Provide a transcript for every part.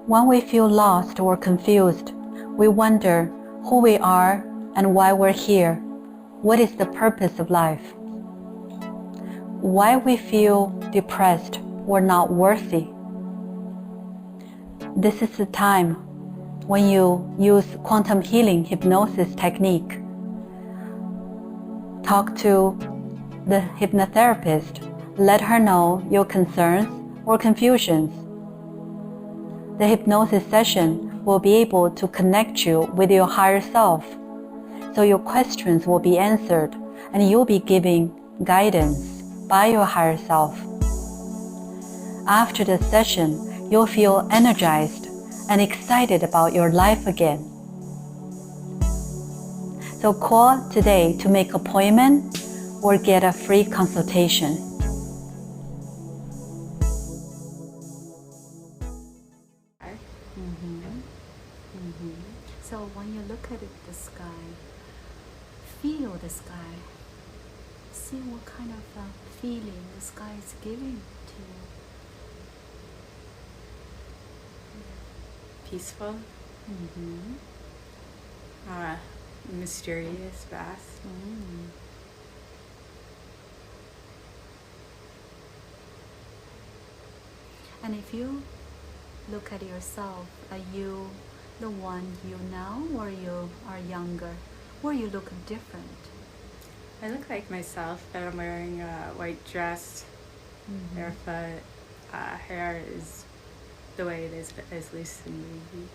When we feel lost or confused, we wonder who we are and why we're here. What is the purpose of life? Why we feel depressed or not worthy. This is the time when you use quantum healing hypnosis technique. Talk to the hypnotherapist. Let her know your concerns or confusions. The hypnosis session will be able to connect you with your higher self, so your questions will be answered and you'll be giving guidance by your higher self. After the session, you'll feel energized and excited about your life again. So call today to make an appointment or get a free consultation. So when you look at the sky, feel the sky, see what kind of feeling the sky is giving to you. Peaceful, mysterious, vast. And if you look at yourself, are you the one you now, or you are younger, or you look different? I look like myself, but I'm wearing a white dress, barefoot. Hair is the way it is, but it's loose and wavy.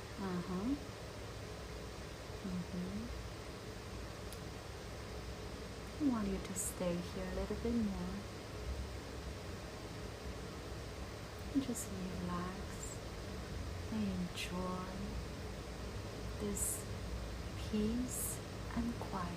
I want you to stay here a little bit more. And just relax and enjoy this peace and quiet.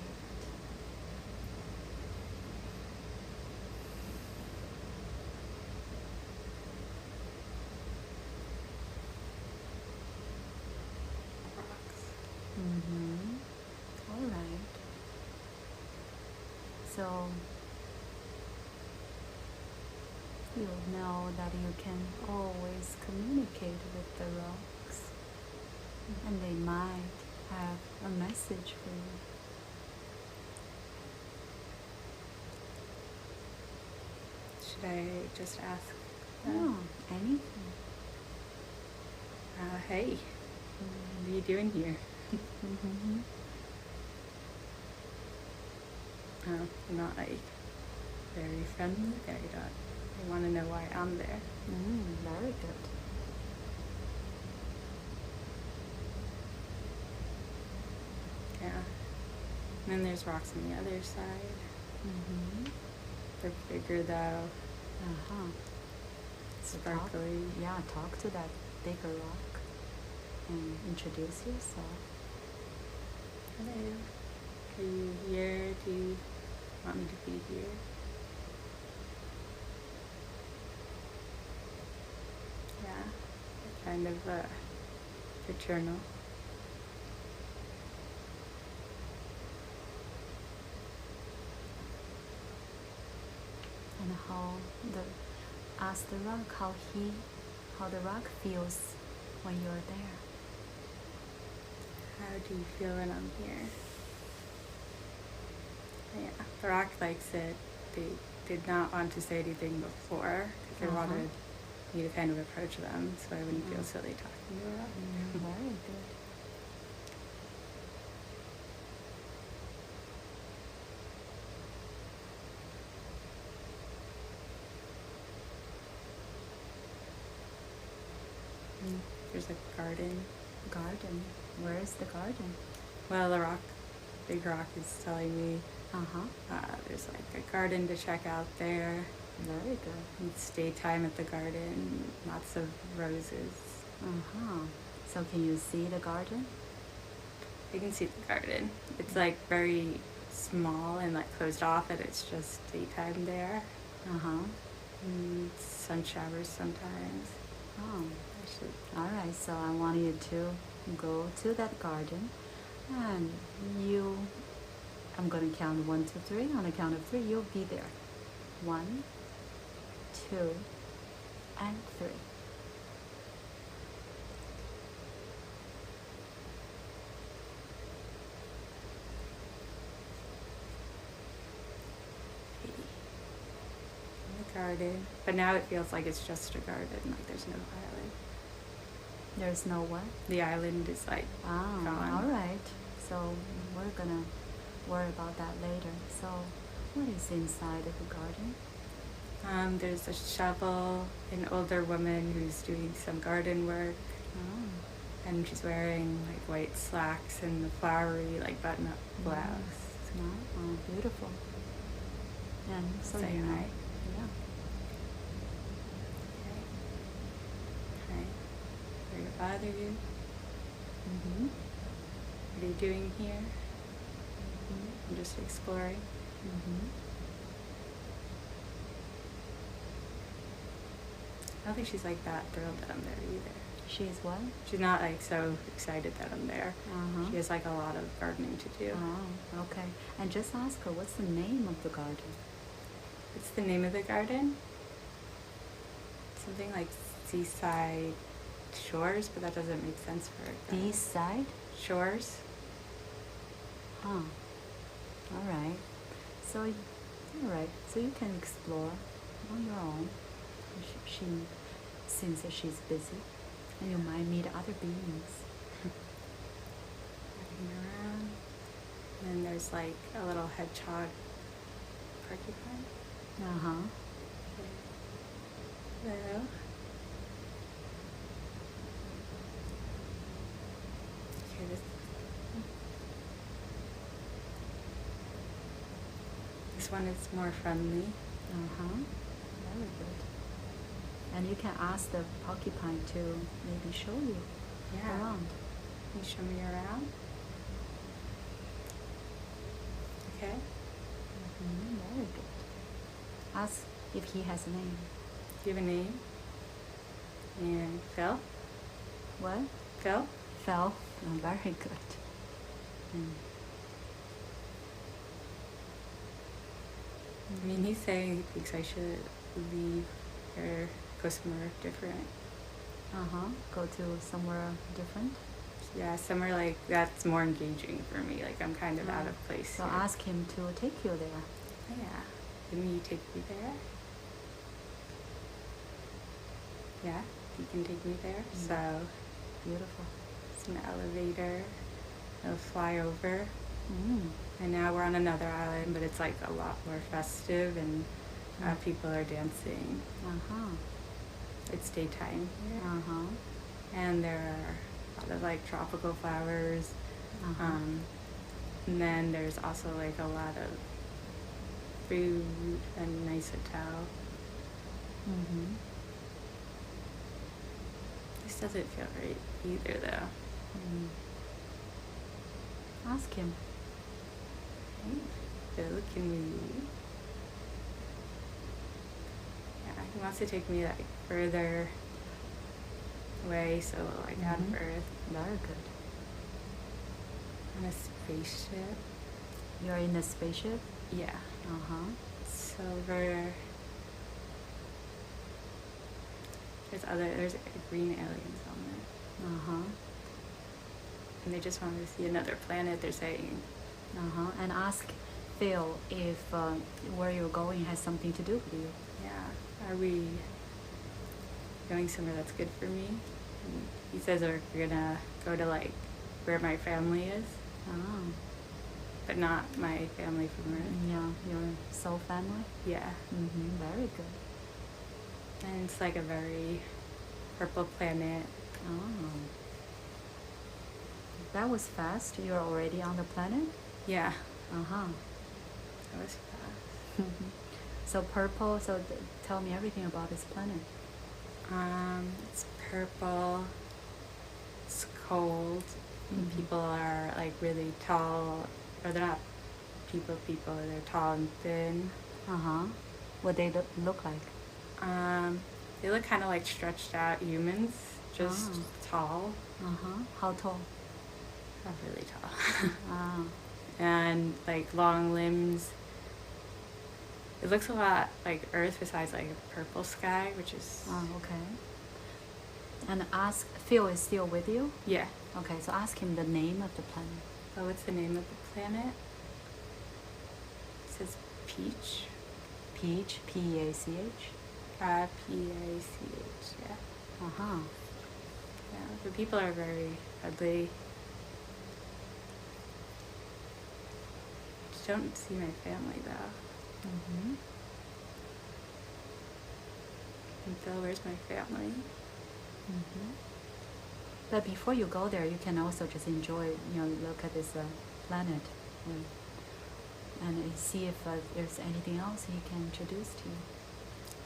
All right. So you'll know that you can always communicate with the rocks, and they might have a message for you. Should I just ask? Anything. Hey, what are you doing here? I'm not like very friendly. I want to know why I'm there. Very good. Yeah. And then there's rocks on the other side. They're bigger though. Sparkly. Talk to that bigger rock and introduce yourself. Hello. Are you here? Do you want me to be here? Yeah. Kind of eternal. And ask the rock how the rock feels when you're there. How do you feel when I'm here? Yeah, the rock likes it. They did not want to say anything before because they wanted me to kind of approach them so I wouldn't feel silly talking to them. Very good. There's a garden. Garden? Where is the garden? Well, the big rock is telling me there's like a garden to check out there. Very good. It's daytime at the garden, lots of roses. So can you see the garden? I can see the garden. It's like very small and like closed off, and it's just daytime there. Sun showers sometimes. Alright, so I want you to go to that garden, and I'm going to count 1, 2, 3. On the count of 3, you'll be there. 1, 2, and 3. garden. But now it feels like it's just a garden, like there's no island. There's no what? The island is like gone. All right. So we're gonna worry about that later. So what is inside of the garden? There's a shovel, an older woman who's doing some garden work, and she's wearing like white slacks and the flowery like button-up blouse. Oh, beautiful. And so Say you know, hi. yeah. Okay. Hi. Sorry to bother you. Mm-hmm. What are you doing here? I'm just exploring. Mm-hmm. I don't think she's like that thrilled that I'm there either. She's what? She's not like so excited that I'm there. Uh-huh. She has like a lot of gardening to do. Oh, okay. And just ask her, what's the name of the garden? What's the name of the garden? Something like Seaside Shores, but that doesn't make sense for a garden. East side? Shores? Huh. All right. So, all right. So you can explore on your own. She seems that she's busy, and you might meet other beings. Walking around. And then there's like a little hedgehog porcupine. Uh-huh. Hello. Okay, this one is more friendly. Uh-huh. Very good. And you can ask the porcupine to maybe show you around. Can you show me around? Okay. Very good. Ask if he has a name. Do you have a name? And Phil? What? Phil? Phil. Oh, very good. I mean, he's saying he thinks I should leave or go somewhere different. Uh-huh. Go to somewhere different. Yeah, somewhere like that's more engaging for me. Like I'm kind of out of place So here. ask him to take you there. Yeah. Can you take me there? Yeah, you can take me there. So Beautiful. it's an elevator. It'll fly over. Mm. And now we're on another island, but it's like a lot more festive and people are dancing. Uh-huh. It's daytime here. Uh-huh. And there are a lot of like tropical flowers. Uh-huh. And then there's also like a lot of food and nice hotel. Mm-hmm. This doesn't feel right either though. Ask him. Phil, can we leave? Yeah, he wants to take me like further away, so like out of Earth. Very good. On a spaceship. You're in a spaceship? Yeah. Uh-huh. Silver. There's green aliens on there. Uh-huh. And they just wanted to see another planet, they're saying. Uh-huh. And ask Phil if where you're going has something to do with you. Yeah. Are we going somewhere that's good for me? And he says we're gonna go to like where my family is, Oh. but not my family from Earth. Yeah, your soul family? Yeah. Mm-hmm. Very good. And it's like a very purple planet. Oh. That was fast. You're already on the planet? Yeah. Uh-huh. That was fast. So purple, tell me everything about this planet. It's purple. It's cold. And people are like really tall, or they're not people. They're tall and thin. Uh-huh. What they look like? They look kind of like stretched out humans, just tall. Uh-huh. How tall? Not really tall. Ah. And like long limbs. It looks a lot like Earth besides like a purple sky, which is... Oh, okay. And ask, Phil is still with you? Yeah. Okay, so ask him the name of the planet. Oh, what's the name of the planet? It says Peach. Peach, P-E-A-C-H? P-A-C-H, yeah. Uh-huh. Yeah, the people are very friendly. Just don't see my family, though. Mm-hmm. And Phil, where's my family? Mm-hmm. But before you go there, you can also just enjoy, look at this planet and see if there's anything else he can introduce to you.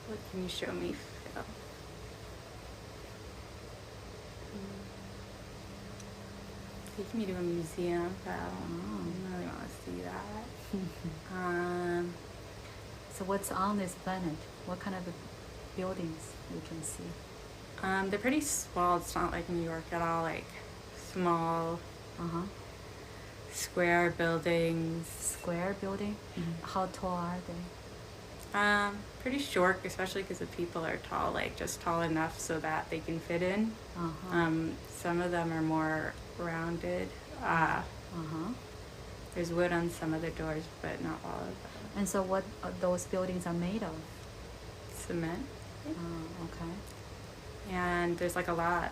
What can you show me, Phil? Take me to a museum, Phil. I really want to see that. So what's on this planet? What kind of buildings you can see? They're pretty small. It's not like New York at all. Like small, Uh-huh. square buildings. Square building? Mm-hmm. How tall are they? Pretty short, especially because the people are tall, like just tall enough so that they can fit in. Uh-huh. Some of them are more rounded. Uh-huh. There's wood on some of the doors, but not all of them. And so what those buildings are made of? Cement. Okay. And there's like a lot.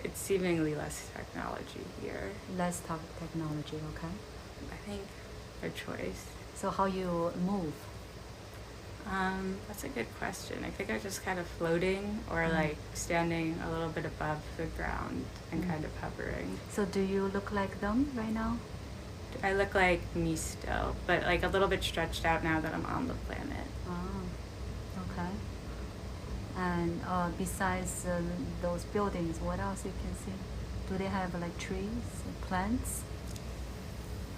It's seemingly less technology here. Less technology, okay. I think their choice. So how you move? That's a good question. I think I'm just kind of floating or like standing a little bit above the ground and kind of hovering. So do you look like them right now? I look like me still, but like a little bit stretched out now that I'm on the planet. Oh, okay. And besides those buildings, what else you can see? Do they have like trees, plants?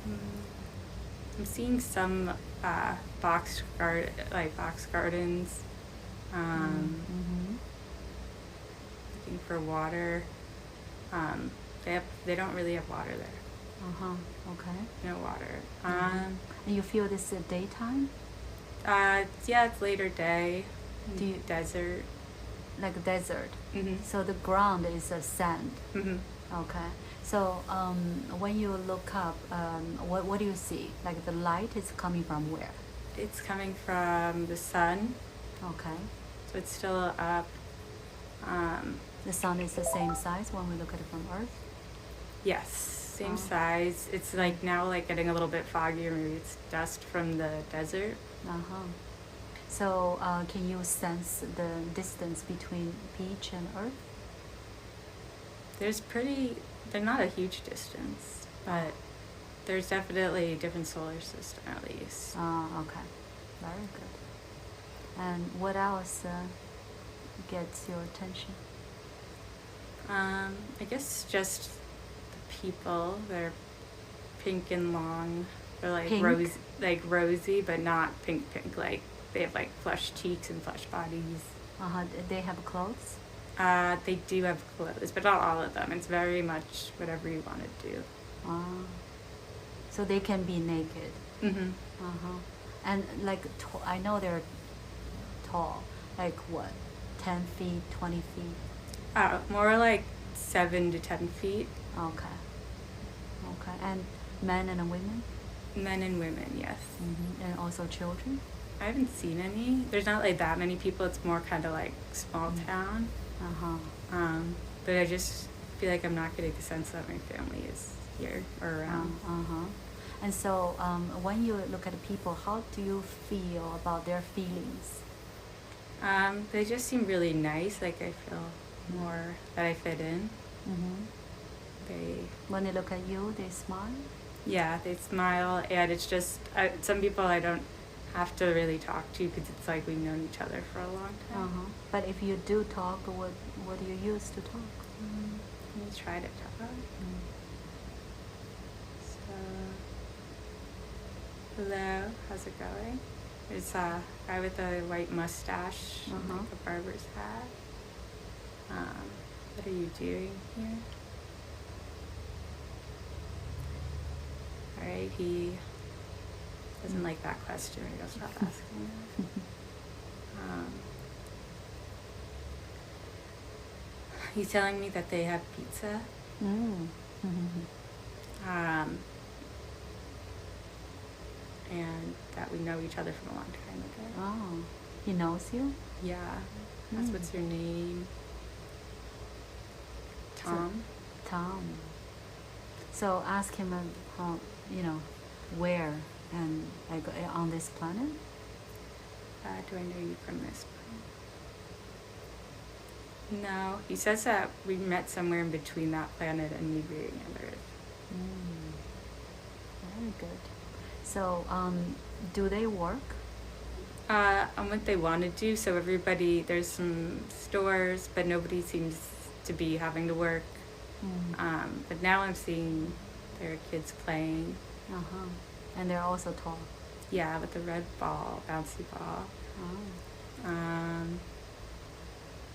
I'm seeing some box gardens. Looking for water. They don't really have water there. Uh-huh. Okay. No water. And you feel this daytime? Yeah, it's later day. Do you Desert. like a desert? Mm-hmm. So the ground is sand. Mm-hmm. Okay. So when you look up, what do you see? Like the light is coming from where? It's coming from the sun, Okay. so it's still up. The sun is the same size when we look at it from Earth? Yes, same size. It's like now like getting a little bit foggy, or maybe it's dust from the desert. Uh-huh. So can you sense the distance between beach and Earth? They're not a huge distance, but there's definitely a different solar system at least. Okay. Very good. And what else gets your attention? I guess just the people. They're pink and long. They're like Pink? rosy, but not pink. Like they have like flushed cheeks and flushed bodies. Uh-huh. They have clothes? They do have clothes, but not all of them. It's very much whatever you want to do. So they can be naked. Mm-hmm. Uh-huh. And like, I know they're tall. Like what? 10 feet, 20 feet? More like 7 to 10 feet. Okay. Okay. And men and women? Men and women, yes. Mm-hmm. And also children? I haven't seen any. There's not like that many people. It's more kind of like small town. Uh-huh. But I just feel like I'm not getting the sense that my family is here or around. Uh-huh. And so when you look at people, how do you feel about their feelings? They just seem really nice. Like I feel more that I fit in. Mm-hmm. When they look at you, they smile? Yeah, they smile, and it's just some people I don't have to really talk to because it's like we've known each other for a long time. Uh-huh. But if you do talk, what do you use to talk? We try to talk. So, hello, how's it going? There's a guy with a white mustache and like a barber's hat. What are you doing here? Alright, he doesn't like that question. Maybe I'll stop asking it. He's telling me that they have pizza. And that we know each other from a long time ago. Oh, he knows you? Yeah. Ask what's your name. Tom. Tom. So ask him how, where and like on this planet. Do I know you from this planet? No, he says that we met somewhere in between that planet and me being on Earth. Very good. So, do they work? On what they want to do. So everybody, there's some stores, but nobody seems to be having to work. But now I'm seeing there are kids playing. And they're also tall. Yeah, with the red ball, bouncy ball.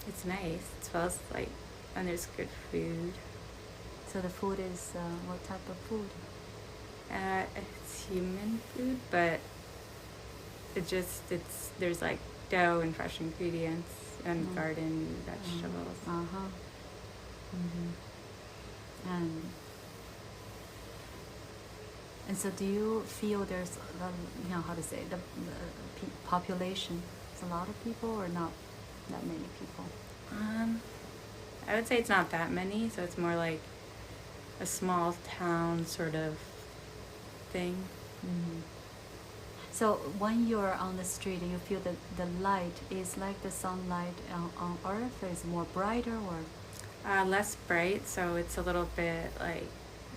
It's nice. It smells like, and there's good food. So the food is what type of food? It's human food, but there's like dough and fresh ingredients and garden vegetables. And so do you feel there's, how to say, the population, is a lot of people or not that many people? I would say it's not that many, so it's more like a small town sort of thing. So when you're on the street, you feel that the light is like the sunlight on Earth, or is it more brighter or? Less bright, so it's a little bit like,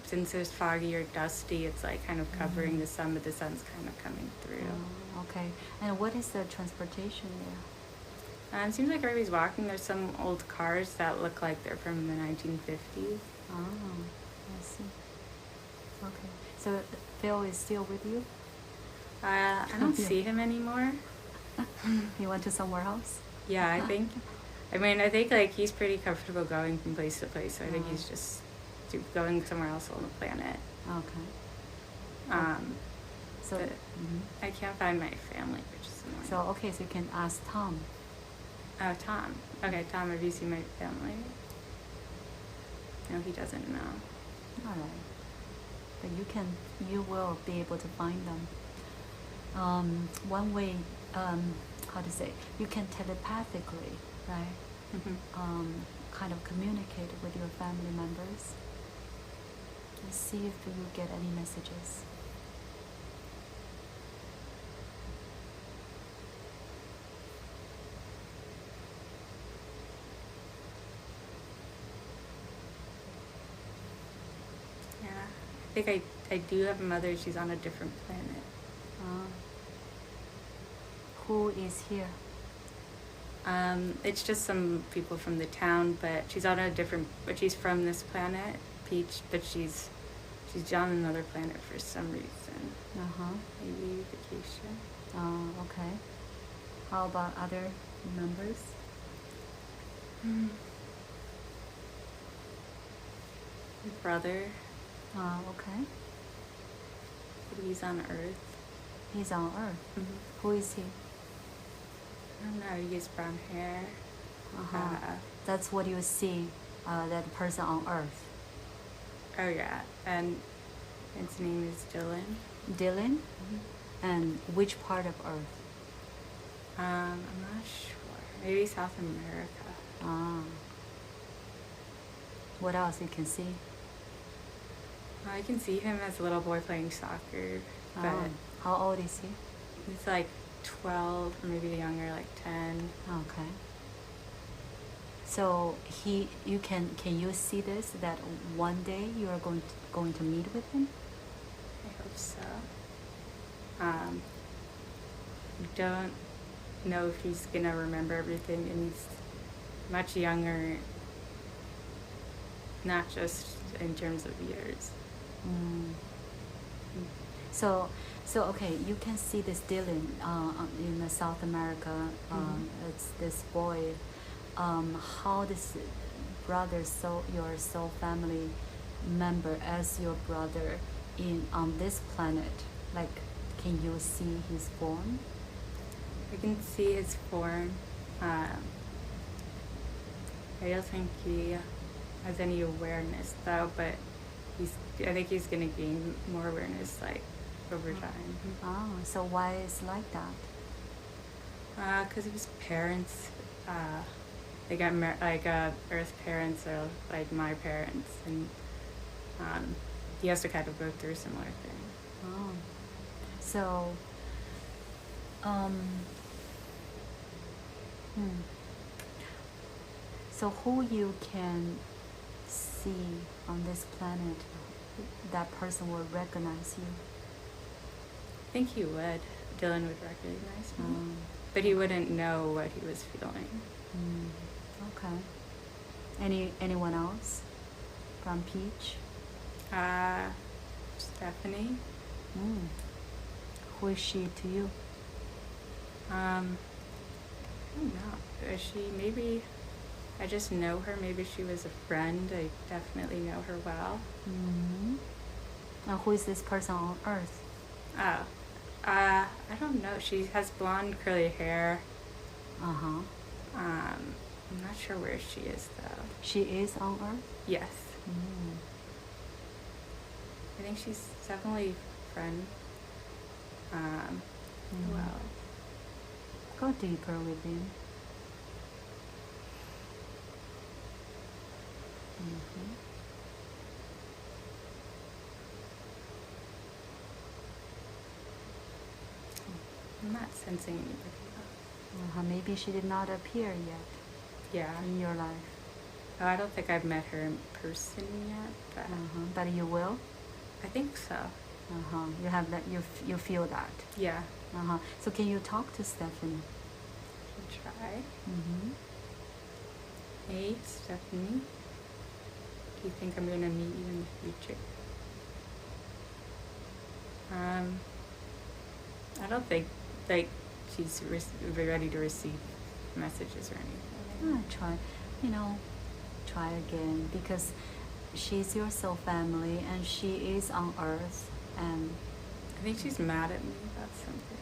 since it's foggy or dusty, it's like kind of covering the sun, but the sun's kind of coming through. Okay. And what is the transportation there? It seems like everybody's walking. There's some old cars that look like they're from the 1950s. I see. Okay. So Phil is still with you? I don't see him anymore. He went to somewhere else? Yeah, I think like he's pretty comfortable going from place to place, so I think he's just going somewhere else on the planet. Okay. So I can't find my family, which is annoying. So you can ask Tom. Oh, Tom. Okay, Tom, have you seen my family? No, he doesn't know. All right. But you will be able to find them. One way, how to say, you can telepathically, right? Kind of communicate with your family members and see if you get any messages. Yeah, I think I do have a mother. She's on a different planet. Who is here? It's just some people from the town, but she's on a different. But she's from this planet, Peach. But she's on another planet for some reason. Maybe vacation. Okay. How about other members? My brother. Okay. He's on Earth. He's on Earth. Who is he? I don't know. He has brown hair. That's what you see, that person on Earth. Oh yeah, and his name is Dylan. Dylan? And which part of Earth? I'm not sure. Maybe South America. What else you can see? I can see him as a little boy playing soccer. But how old is he? he's like 12, or maybe younger, like 10. Okay. So can you see this, that one day you are going to meet with him? I hope so. I don't know if he's gonna remember everything, and he's much younger, not just in terms of years. So okay, you can see this Dylan in South America. It's this boy. How this brother, your soul family member as your brother on this planet, like, can you see his form? I can see his form. I don't think he has any awareness though, but I think he's gonna gain more awareness like over time. So why is like that? Because of his parents. they got Earth parents are like my parents, and he has to kind of go through a similar thing. Oh. So, so who you can see on this planet, that person will recognize you? I think he would. Dylan would recognize me, but he wouldn't know what he was feeling. Okay. Anyone else from Peach? Stephanie. Who is she to you? I don't know. Is she maybe? I just know her. Maybe she was a friend. I definitely know her well. Who is this person on Earth? Oh, I don't know. She has blonde curly hair. Uh-huh. I'm not sure where she is though. She is on Earth? Yes. I think she's definitely a friend. Well. Go deeper within. I'm not sensing anybody else. Maybe she did not appear yet Yeah. in your life. Oh, I don't think I've met her in person yet, but But you will? I think so. You have that. You feel that. Yeah. So can you talk to Stephanie? I'll try. Hey, Stephanie. Do you think I'm going to meet you in the future? I don't think she's ready to receive messages or anything. Try again, because she's your soul family and she is on Earth, and I think she's mad at me about something.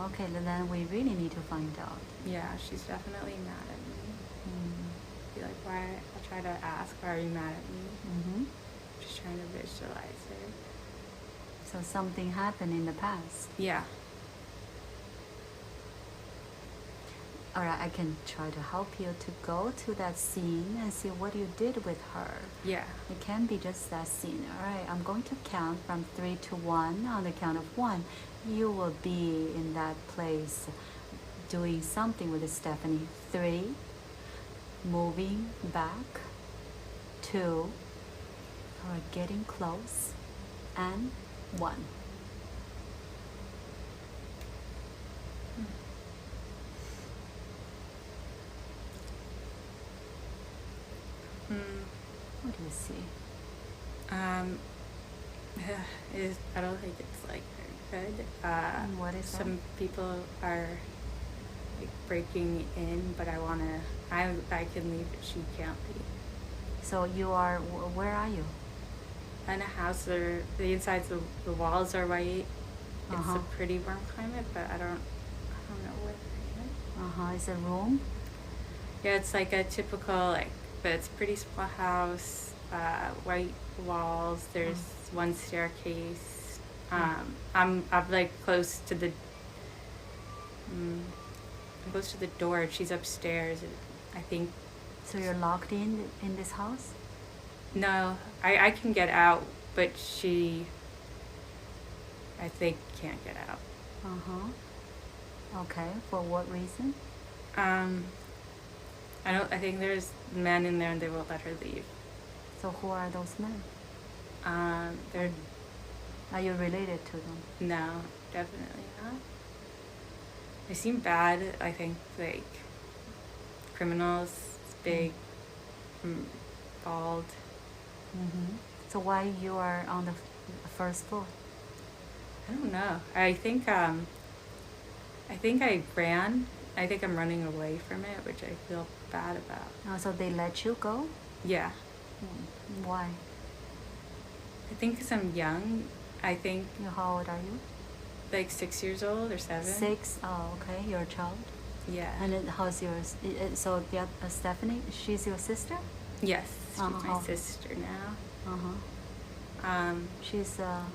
Okay, then we really need to find out. Yeah, she's definitely mad at me. Be like, why? I'll try to ask, why are you mad at me? Just trying to visualize her. So something happened in the past. Yeah. Alright, I can try to help you to go to that scene and see what you did with her. Yeah. It can be just that scene. Alright, I'm going to count from 3 to 1. On the count of 1, you will be in that place doing something with Stephanie. 3, moving back. 2, or getting close. And 1. What do you see? I don't think it's like very good. What is some people are like breaking in, but I can leave, but she can't leave. So you are, where are you? In a house, the insides, the walls are white. It's a pretty warm climate, but I don't know where yet. It's a room? Yeah, it's like a typical, but it's a pretty small house, white walls, there's one staircase. I'm like close to the door, and she's upstairs, I think. So you're locked in this house? No, I can get out, but she, I think, can't get out. Okay, for what reason? I think there's men in there and they won't let her leave. So who are those men? They're... Are you related to them? No, definitely not. They seem bad, I think, like criminals, big, bald. So why you are on the first floor? I don't know. I think I ran. I think I'm running away from it, which I feel bad about. So they let you go? Yeah. Why? I think because I'm young. I think... How old are you? Like 6 years old or 7. 6? Oh, okay. You're a child? Yeah. And then how's yours? So Stephanie, she's your sister? Yes. She's my sister now. She's how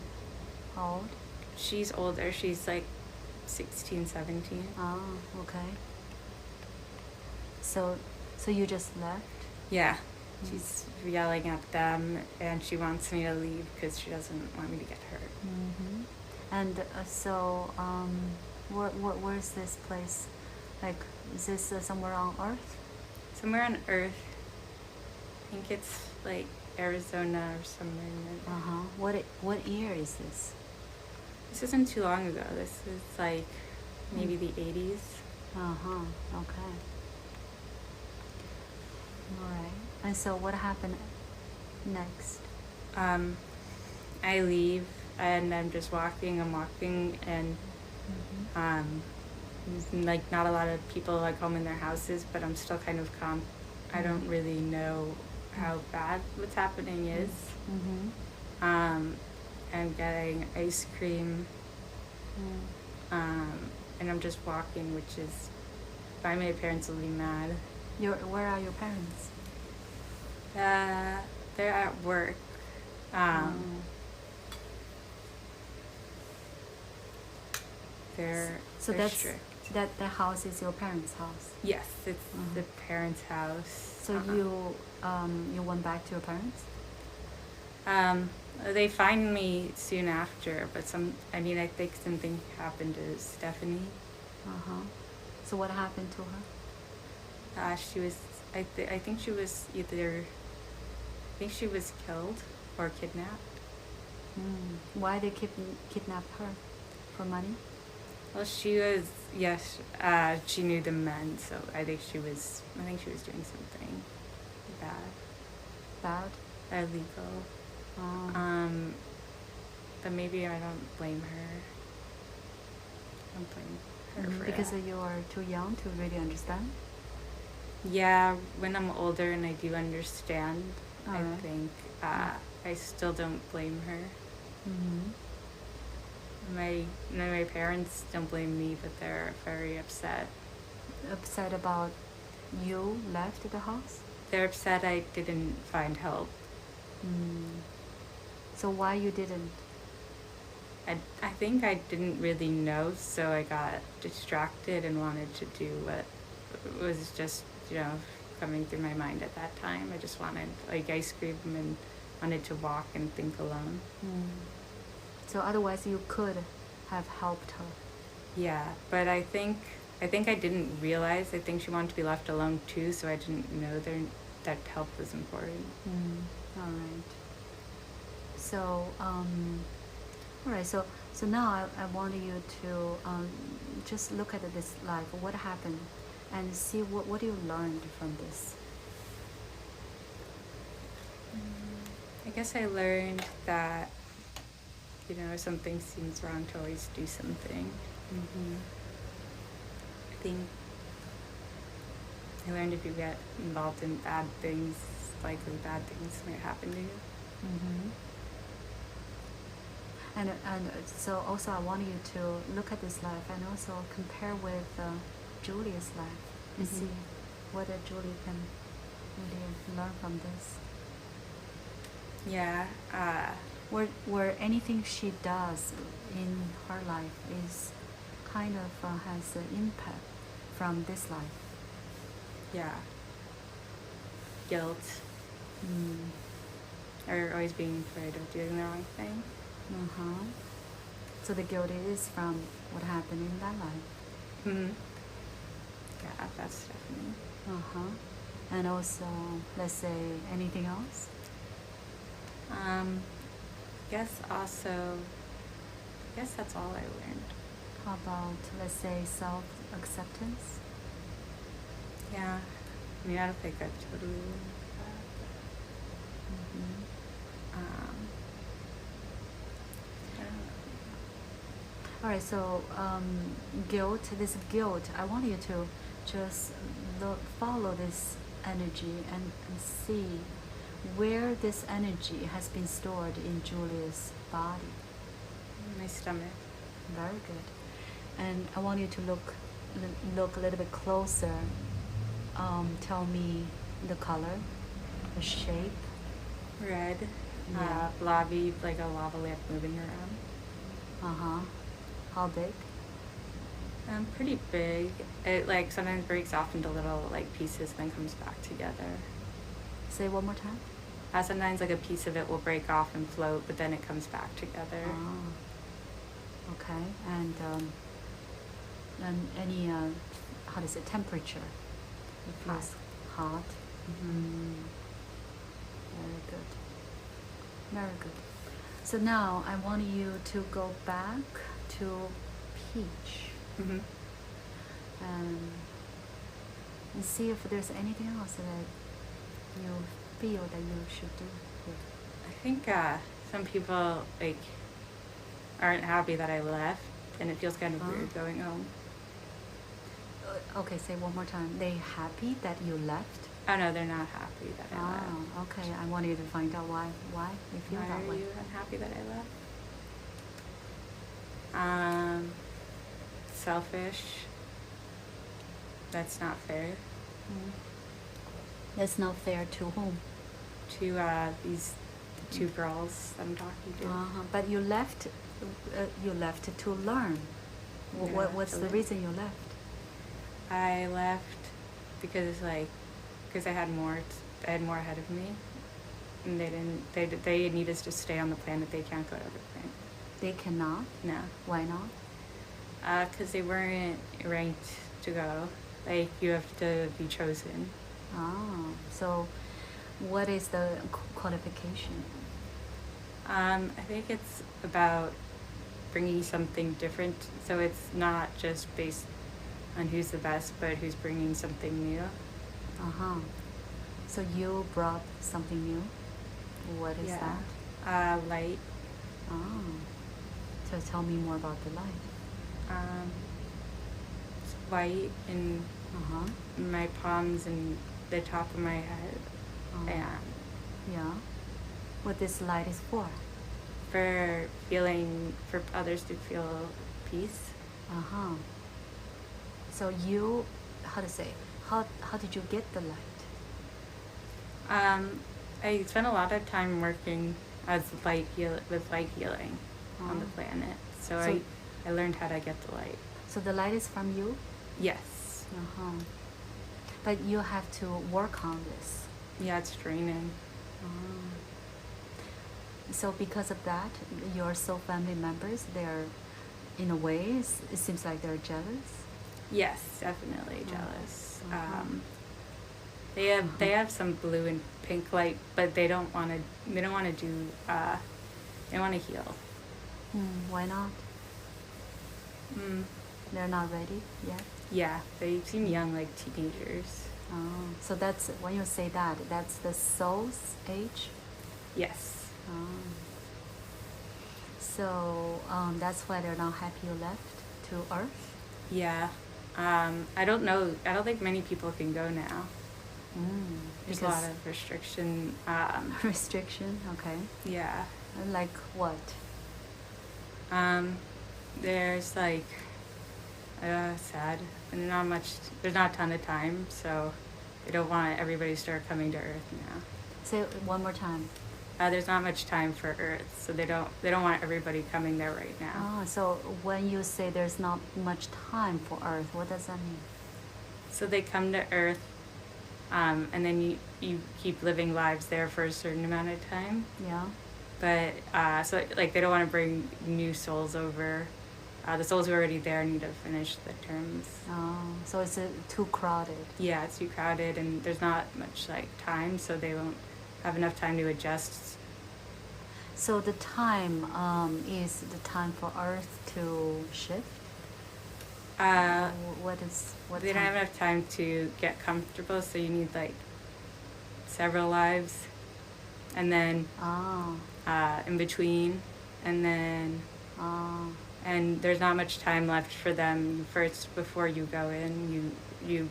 old? She's older. She's like 16, 17. Oh, okay. So you just left? Yeah. She's yelling at them, and she wants me to leave because she doesn't want me to get hurt. Mm-hmm. And where's this place? Like, is this somewhere on Earth? Somewhere on Earth. I think it's like Arizona or somewhere in there. What year is this? This isn't too long ago. This is like maybe the 80s. Okay. All right. And so what happened next? I leave, and I'm just walking. I'm walking, and like not a lot of people like home in their houses, but I'm still kind of calm. I don't really know how bad what's happening is. I'm getting ice cream, and I'm just walking, which is, by my parents will be mad. Where are your parents? They're at work. They're that's strict. that house is your parents' house. Yes, it's the parents' house. So you went back to your parents? They find me soon after, but I think something happened to Stephanie. So what happened to her? She was, I think she was killed or kidnapped. Why they kidnap her? For money? Well, she was, yes, she knew the men, so I think she was doing something Bad? illegal. But maybe I don't blame her. I don't blame her for because that. you are too young to really understand? Yeah, when I'm older and I do understand, I Alright. think I still don't blame her. My parents don't blame me, but they're very upset. Upset about you left the house? They're upset I didn't find help. So why you didn't? I think I didn't really know, so I got distracted and wanted to do what was just, coming through my mind at that time. I just wanted like ice cream and wanted to walk and think alone. So otherwise you could have helped her. Yeah, but I think I didn't realize. I think she wanted to be left alone too, so I didn't know that help was important. All right. So, all right. So now I want you to just look at this life. What happened, and see what you learned from this. I guess I learned that, if something seems wrong, to always do something. I think I learned if you get involved in bad things, likely bad things might happen to you. And so also I want you to look at this life and also compare with Julie's life and see whether Julie can really learn from this. Yeah. Where anything she does in her life is kind of has an impact from this life. Yeah. Guilt. Or always being afraid of doing the wrong thing. So the guilt is from what happened in that life. Yeah, that's definitely. And also, let's say, anything else? Guess that's all I learned. How about, let's say, self-acceptance? Yeah. I don't think I've totally learned that. All right, so this guilt, I want you to just follow this energy and see where this energy has been stored in Julia's body. My stomach. Very good. And I want you to look a little bit closer. Tell me the color, the shape. Red. Yeah. Blobby, like a lava lamp moving around. How big? Pretty big. It like sometimes breaks off into little like pieces and then comes back together. Say one more time. Sometimes like a piece of it will break off and float, but then it comes back together. Ah, okay. And any how to say temperature? It feels hot. Very good. Very good. So now I want you to go back to Peach Mm-hmm. and see if there's anything else that you feel that you should do here. I think some people like aren't happy that I left, and it feels kind of weird going home. Okay, say one more time. They happy that you left? Oh no, they're not happy that I left. Oh, okay. I want you to find out why you feel Why that are way. you unhappy that I left? Selfish. That's not fair. That's not fair to whom? To these two girls I'm talking to. But you left to learn. Yeah, What's to the learn. reason you left? I left because I had more ahead of me, and they need us to stay on the planet. They can't go to other planets. They cannot? No. Why not? Because they weren't ranked to go. Like, you have to be chosen. Oh, so what is the qualification? I think it's about bringing something different. So it's not just based on who's the best, but who's bringing something new. So you brought something new? What is that? Light. Oh. So tell me more about the light. It's white in my palms and the top of my head. And Yeah. What this light is for? for others to feel peace. So you, how to say, how did you get the light? I spent a lot of time working as with light healing on the planet. So I learned how to get the light. So the light is from you? Yes. But you have to work on this. Yeah, it's draining. So because of that, your soul family members, they're, in a way, it seems like they're jealous? Yes, definitely jealous. They have some blue and pink light, but they don't want to do they want to heal. Why not? They're not ready yet? Yeah, they seem young, like teenagers. So that's, when you say that, that's the soul's age? Yes. So that's why they're not happy you left to Earth? Yeah. I don't know. I don't think many people can go now. There's a lot of restriction. Restriction, okay. Yeah. Like what? There's like sad, and there's not a ton of time, so they don't want everybody to start coming to Earth now. Say it one more time. There's not much time for Earth, so they don't want everybody coming there right now. So when you say there's not much time for Earth, what does that mean? So they come to Earth, and then you keep living lives there for a certain amount of time. Yeah. But so like they don't want to bring new souls over. The souls who are already there need to finish the terms. So it's too crowded. Yeah, it's too crowded, and there's not much like time, so they won't have enough time to adjust. So the time is the time for Earth to shift? What They don't have enough time to get comfortable, so you need like several lives, and then in between, and then and there's not much time left for them. First, before you go in, you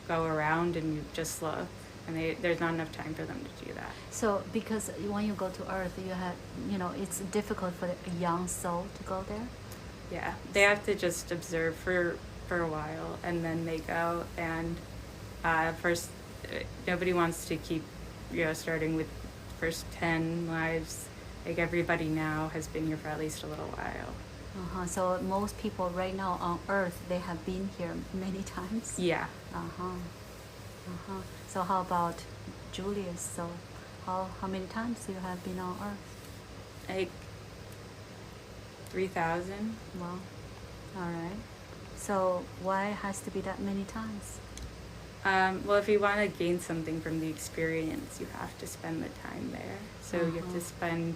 go around and you just look, and there's not enough time for them to do that. So because when you go to Earth, it's difficult for a young soul to go there? Yeah, they have to just observe for a while, and then they go. And first, nobody wants to keep, starting with first 10 lives. Like everybody now has been here for at least a little while. So most people right now on Earth, they have been here many times. Yeah. So how about Julius? So how many times you have been on Earth? Like 3,000. Well, all right. So why it has to be that many times? Well, if you want to gain something from the experience, you have to spend the time there. So you have to spend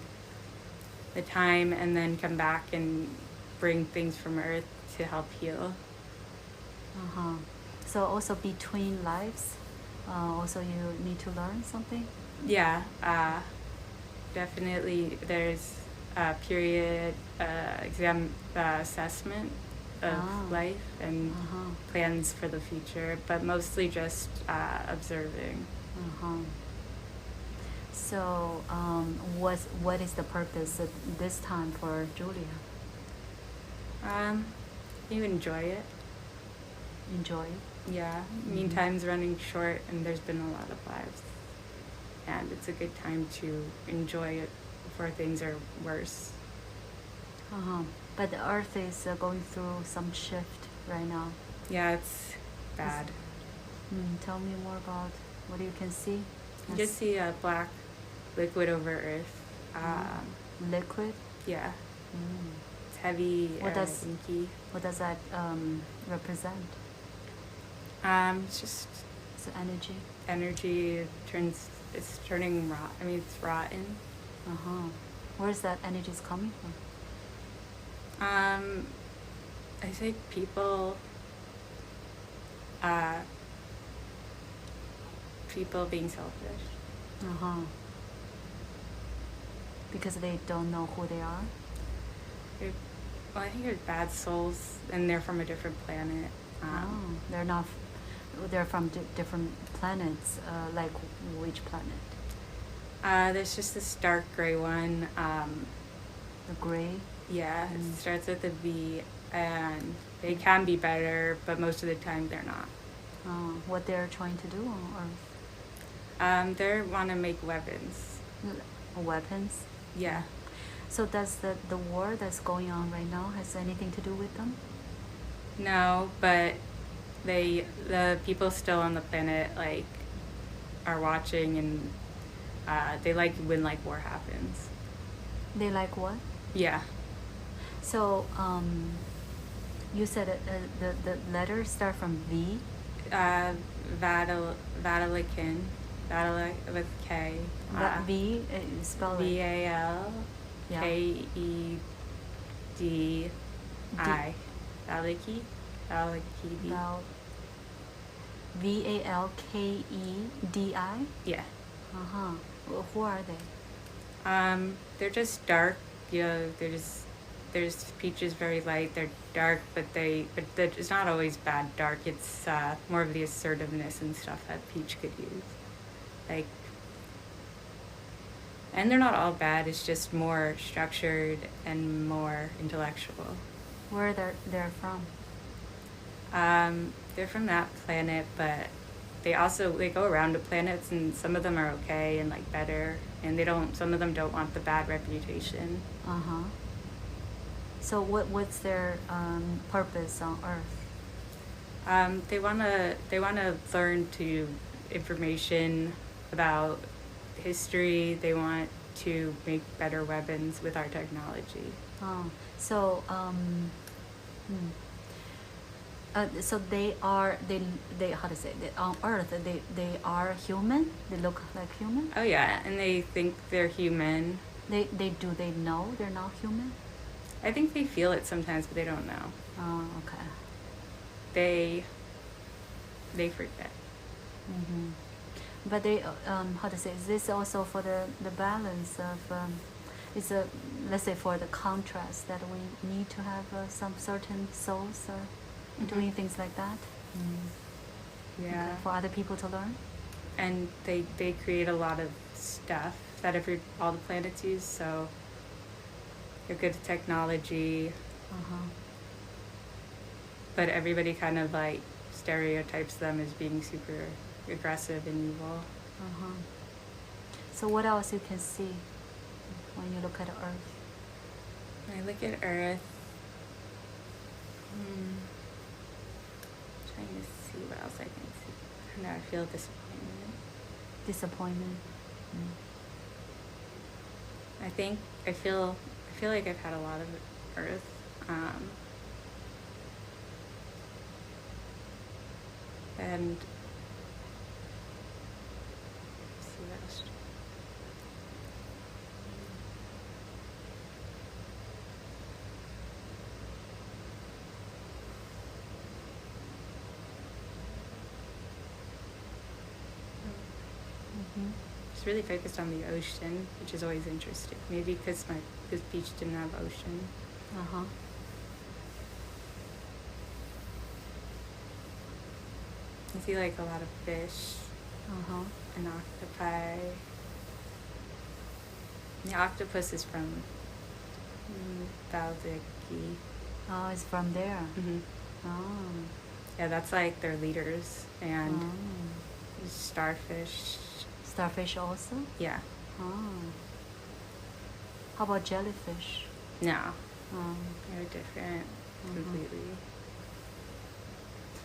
the time and then come back and bring things from Earth to help heal. So also between lives, also you need to learn something? Yeah, definitely there's a period exam assessment of life and plans for the future, but mostly just observing. So what is the purpose of this time for Julia? You enjoy it. Enjoy it? Yeah, time's running short and there's been a lot of lives. And it's a good time to enjoy it before things are worse. But the Earth is going through some shift right now. Yeah, it's bad. Tell me more about what you can see. You just see a black liquid over Earth. Liquid? Yeah. It's heavy, inky. What does that represent? It's just It's energy. Energy it's turning rot. It's rotten. Where's that energy is coming from? I think people being selfish. Because they don't know who they are? Well, I think they're bad souls and they're from a different planet. They're from different planets, like which planet? There's just this dark gray one. The gray? Yeah, it starts with a V, and they can be better, but most of the time they're not. What they're trying to do on Earth? They want to make weapons. Weapons? Yeah. So does the war that's going on right now has anything to do with them? No, but the people still on the planet are watching, and they like when war happens. They like what? Yeah. So you said the letters start from V. Vadalican, with K. V spell it. VALKEDI. Valaki. VALKEDI. Yeah. Well, who are they? They're just dark. There's Peach is very light. They're dark, but it's not always bad dark. It's more of the assertiveness and stuff that Peach could use. And they're not all bad. It's just more structured and more intellectual. Where they're from? They're from that planet, but they go around to planets, and some of them are okay and better, and some of them don't want the bad reputation. So what's their purpose on Earth? They wanna learn information about history. They want to make better weapons with our technology. So they how to say it? On Earth they are human. They look like human. Oh yeah, and they think they're human. They know they're not human? I think they feel it sometimes, but they don't know. Oh, okay. They forget. But they how to say? Is this also for the balance of? Let's say for the contrast that we need to have some certain souls doing things like that. Yeah. Okay, for other people to learn. And they create a lot of stuff that all the planets use. So they're good at technology. But everybody kind of stereotypes them as being super aggressive and evil. So what else you can see when you look at Earth? When I look at Earth, Trying to see what else I can see. I don't know, I feel disappointment. Disappointment. I feel like I've had a lot of earth. And let's see what else. Just really focused on the ocean, which is always interesting. Maybe because Peach didn't have ocean. I see like a lot of fish and octopi. The octopus is from Balziki. Oh, it's from there. Oh. Yeah, that's like their leaders. And starfish. Starfish also? Yeah. Oh. How about jellyfish? No. They're different completely.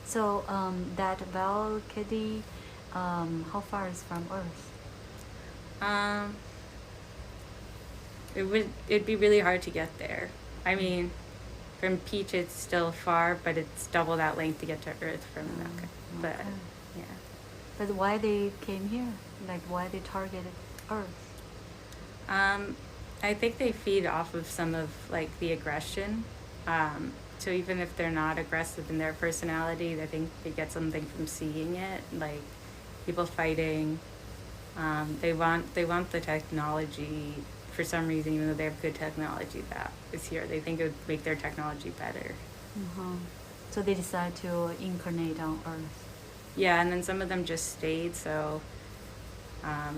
So that Valkyrie, how far is from Earth? It'd be really hard to get there. I mean, from Peach it's still far, but it's double that length to get to Earth from Valkyrie. But yeah. But why they came here? Like why they targeted Earth? I think they feed off of some of like the aggression. So even if they're not aggressive in their personality, I think they get something from seeing it, like people fighting. They want the technology for some reason, even though they have good technology that is here. They think it would make their technology better. So they decide to incarnate on Earth. Yeah, and then some of them just stayed. So I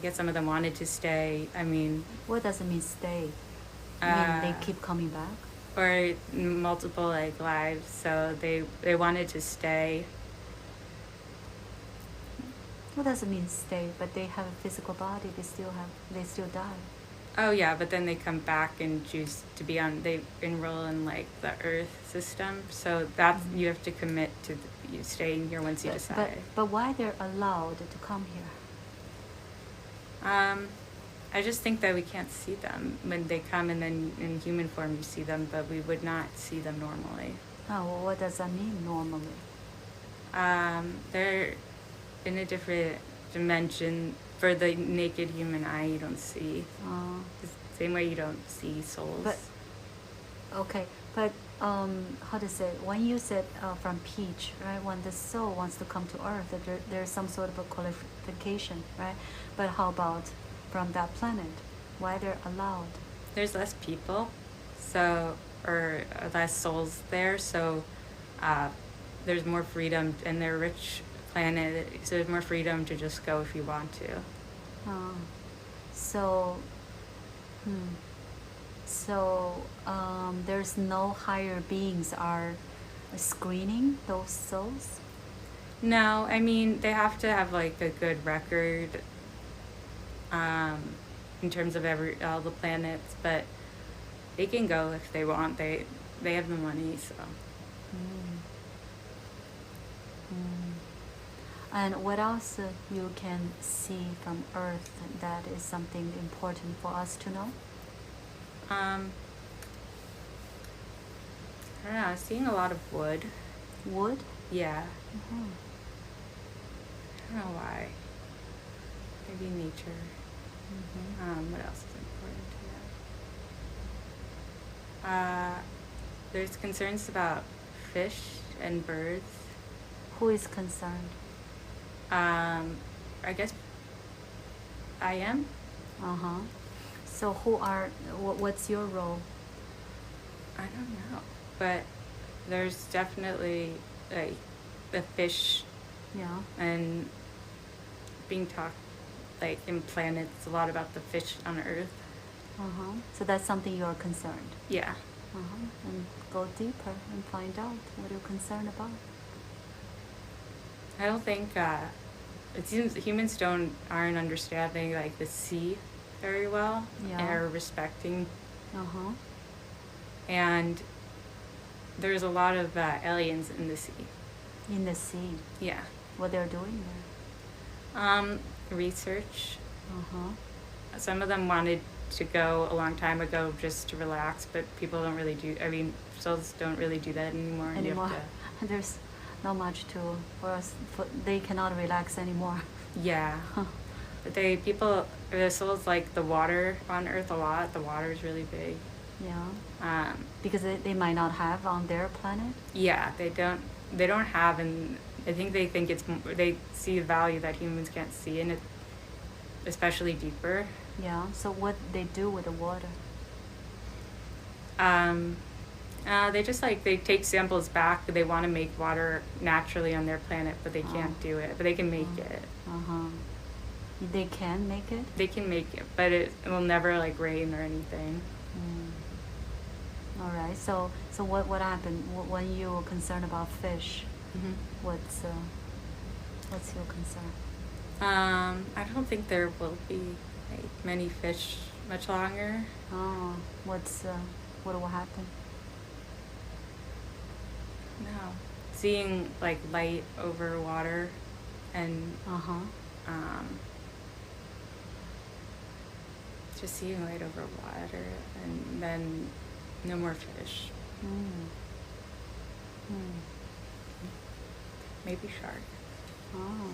guess some of them wanted to stay. I mean, what does it mean stay? I mean they keep coming back? Or multiple like lives, so they wanted to stay. What does it mean stay? But they have a physical body. They still die. Oh yeah, but then they come back and choose to be on. They enroll in like the Earth system, so that's you have to commit to you staying here once you decide. But why they're allowed to come here? I just think that we can't see them when they come, and then in human form you see them, but we would not see them normally. Oh, well, what does that mean normally? They're in a different dimension. For the naked human eye, you don't see. The same way you don't see souls. But how to say? When you said from Peach, right? When the soul wants to come to Earth, there's some sort of a qualification, right? But how about from that planet? Why they're allowed? There's less people, or less souls there, so there's more freedom, and they're a rich planet, so there's more freedom to just go if you want to. There's no higher beings are screening those souls? No, I mean they have to have like a good record in terms of all the planets, but they can go if they want. They have the money, so. And what else you can see from Earth that is something important for us to know? I don't know. I was seeing a lot of wood. Wood? Yeah. I don't know why. Maybe nature. What else is important to know? There's concerns about fish and birds. Who is concerned? I guess I am. So what's your role? I don't know, but there's definitely like the fish. Yeah. And being talked like in planets a lot about the fish on Earth. So that's something you're concerned. Yeah. And go deeper and find out what you're concerned about. I don't think it seems humans aren't understanding like the sea very well, Yeah. or respecting. Uh-huh. And there's a lot of aliens in the sea. In the sea. Yeah. What they're doing there? Research. Uh-huh. Some of them wanted to go a long time ago just to relax, but people don't really do. I mean, souls don't really do that anymore. You have to, There's not much to, for us, they cannot relax anymore. yeah. Huh. But the souls like the water on Earth a lot. The water is really big. Yeah. Because they might not have on their planet. Yeah, they don't have, and I think they see the value that humans can't see in it, especially deeper. Yeah. So what they do with the water? They just they take samples back. They want to make water naturally on their planet, but they can't do it. But they can make it. Uh-huh. They can make it? They can make it, but it will never rain or anything. All right. So what happened when you were concerned about fish? Mm-hmm. What's your concern? I don't think there will be many fish much longer. Oh, what will happen? No, seeing light over water, and just seeing light over water, and then no more fish. Maybe shark. Oh.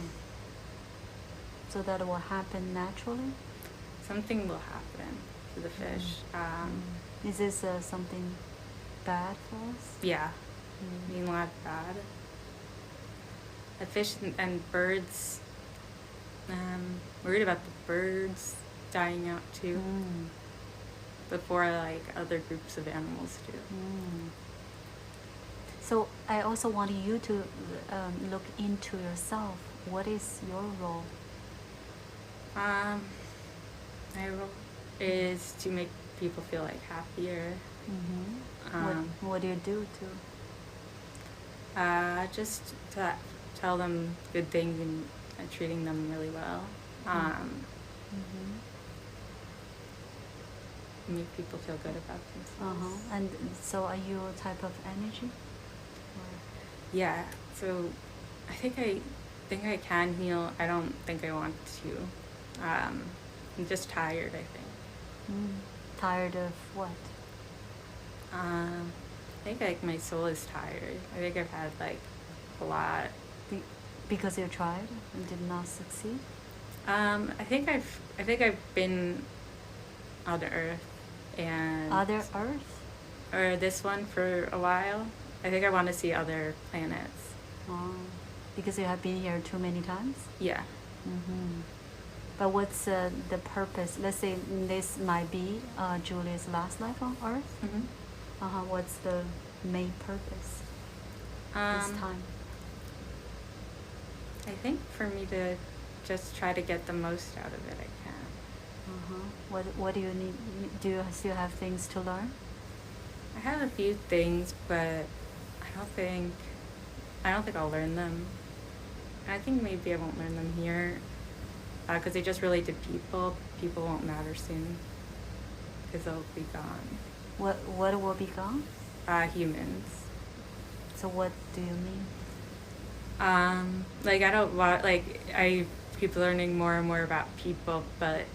So that will happen naturally? Something will happen to the fish. Is this something bad for us? Yeah, I mean, a lot bad. The fish and birds. Worried about the birds dying out too. Before other groups of animals do. So I also want you to look into yourself. What is your role? My role is to make people feel happier. What do you do to? Just to tell them good things and treating them really well. Make people feel good about themselves. And so are you a type of energy? Yeah. So I think I can heal. I don't think I want to. I'm just tired, I think. Tired of what? I think my soul is tired. I think I've had a lot. Because you tried and did not succeed? I think I've been on Earth and Other Earth? or this one for a while. I think I want to see other planets. Because you have been here too many times? Yeah. But what's the purpose? Let's say this might be Julie's last life on Earth. What's the main purpose this time? I think for me to just try to get the most out of it I can. What do you need? Do you still have things to learn? I have a few things, but I don't think I'll learn them. I think maybe I won't learn them here, because they just relate to people. People won't matter soon, because they'll be gone. What will be gone? Humans. So what do you mean? I don't want I keep learning more and more about people, but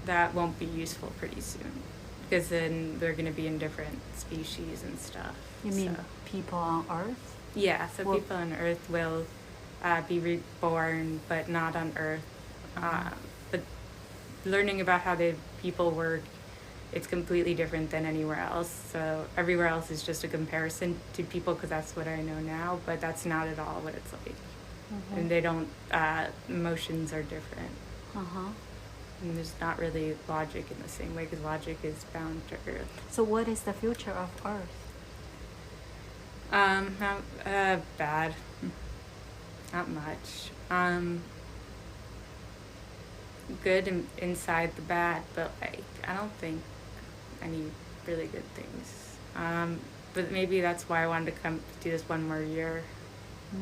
that won't be useful pretty soon, because then they're going to be in different species and stuff. You mean people on Earth? Yeah, so people on Earth will be reborn, but not on Earth. But learning about how the people work, it's completely different than anywhere else. So everywhere else is just a comparison to people, because that's what I know now, but that's not at all what it's like. And they don't, emotions are different. And there's not really logic in the same way, because logic is bound to Earth. So what is the future of Earth? Bad. Not much. Good inside the bad, but I don't think any really good things. But maybe that's why I wanted to come do this one more year.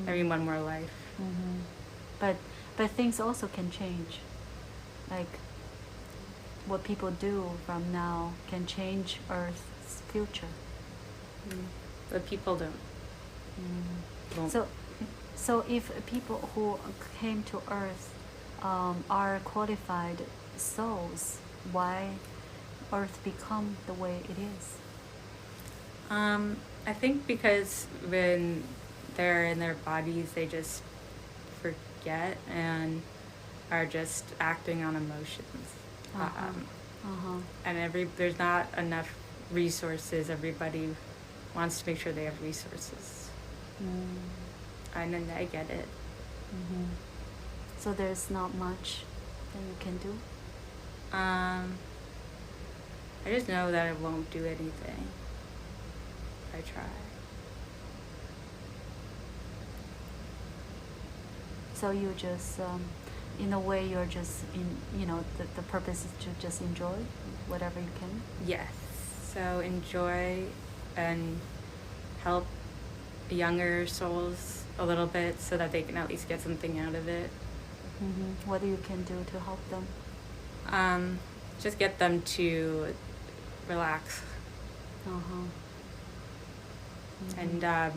I mean, one more life. But things also can change. What people do from now can change Earth's future. but people don't. Won't. So if people who came to Earth are qualified souls, why Earth become the way it is? I think because when they're in their bodies, they just forget and are just acting on emotions. And there's not enough resources. Everybody wants to make sure they have resources. And then I get it. So there's not much that you can do? I just know that I won't do anything. I try. So you just, in a way, you're just the purpose is to just enjoy whatever you can. Yes. So enjoy and help younger souls a little bit so that they can at least get something out of it. What you can do to help them? Just get them to relax. And I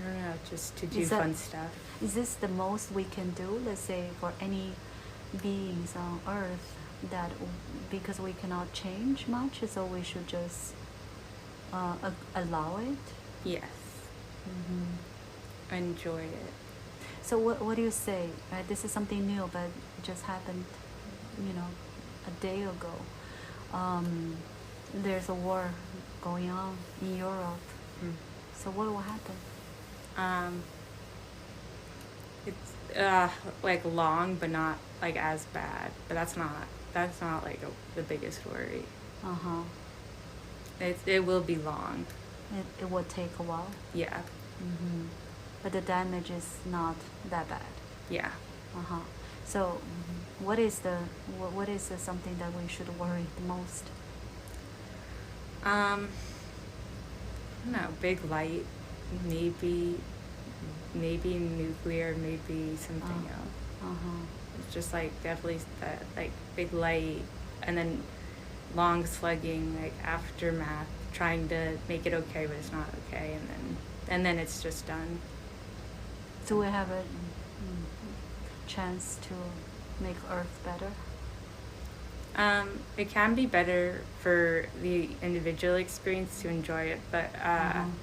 don't know, just to do fun stuff. Is this the most we can do, let's say, for any beings on Earth, that because we cannot change much, so we should just allow it? Yes. Enjoy it. So what do you say? Right, this is something new, but it just happened, a day ago. There's a war going on in Europe. So what will happen? It's like long, but not like as bad. But that's not like the biggest worry. It will be long. It will take a while. Yeah. But the damage is not that bad. Yeah. So what is the something that we should worry the most? I don't know, big light, maybe nuclear, maybe something else. It's just like definitely that, like big light, and then long slugging, like aftermath, trying to make it okay, but it's not okay, and then it's just done. Do we have a chance to make Earth better? It can be better for the individual experience to enjoy it, but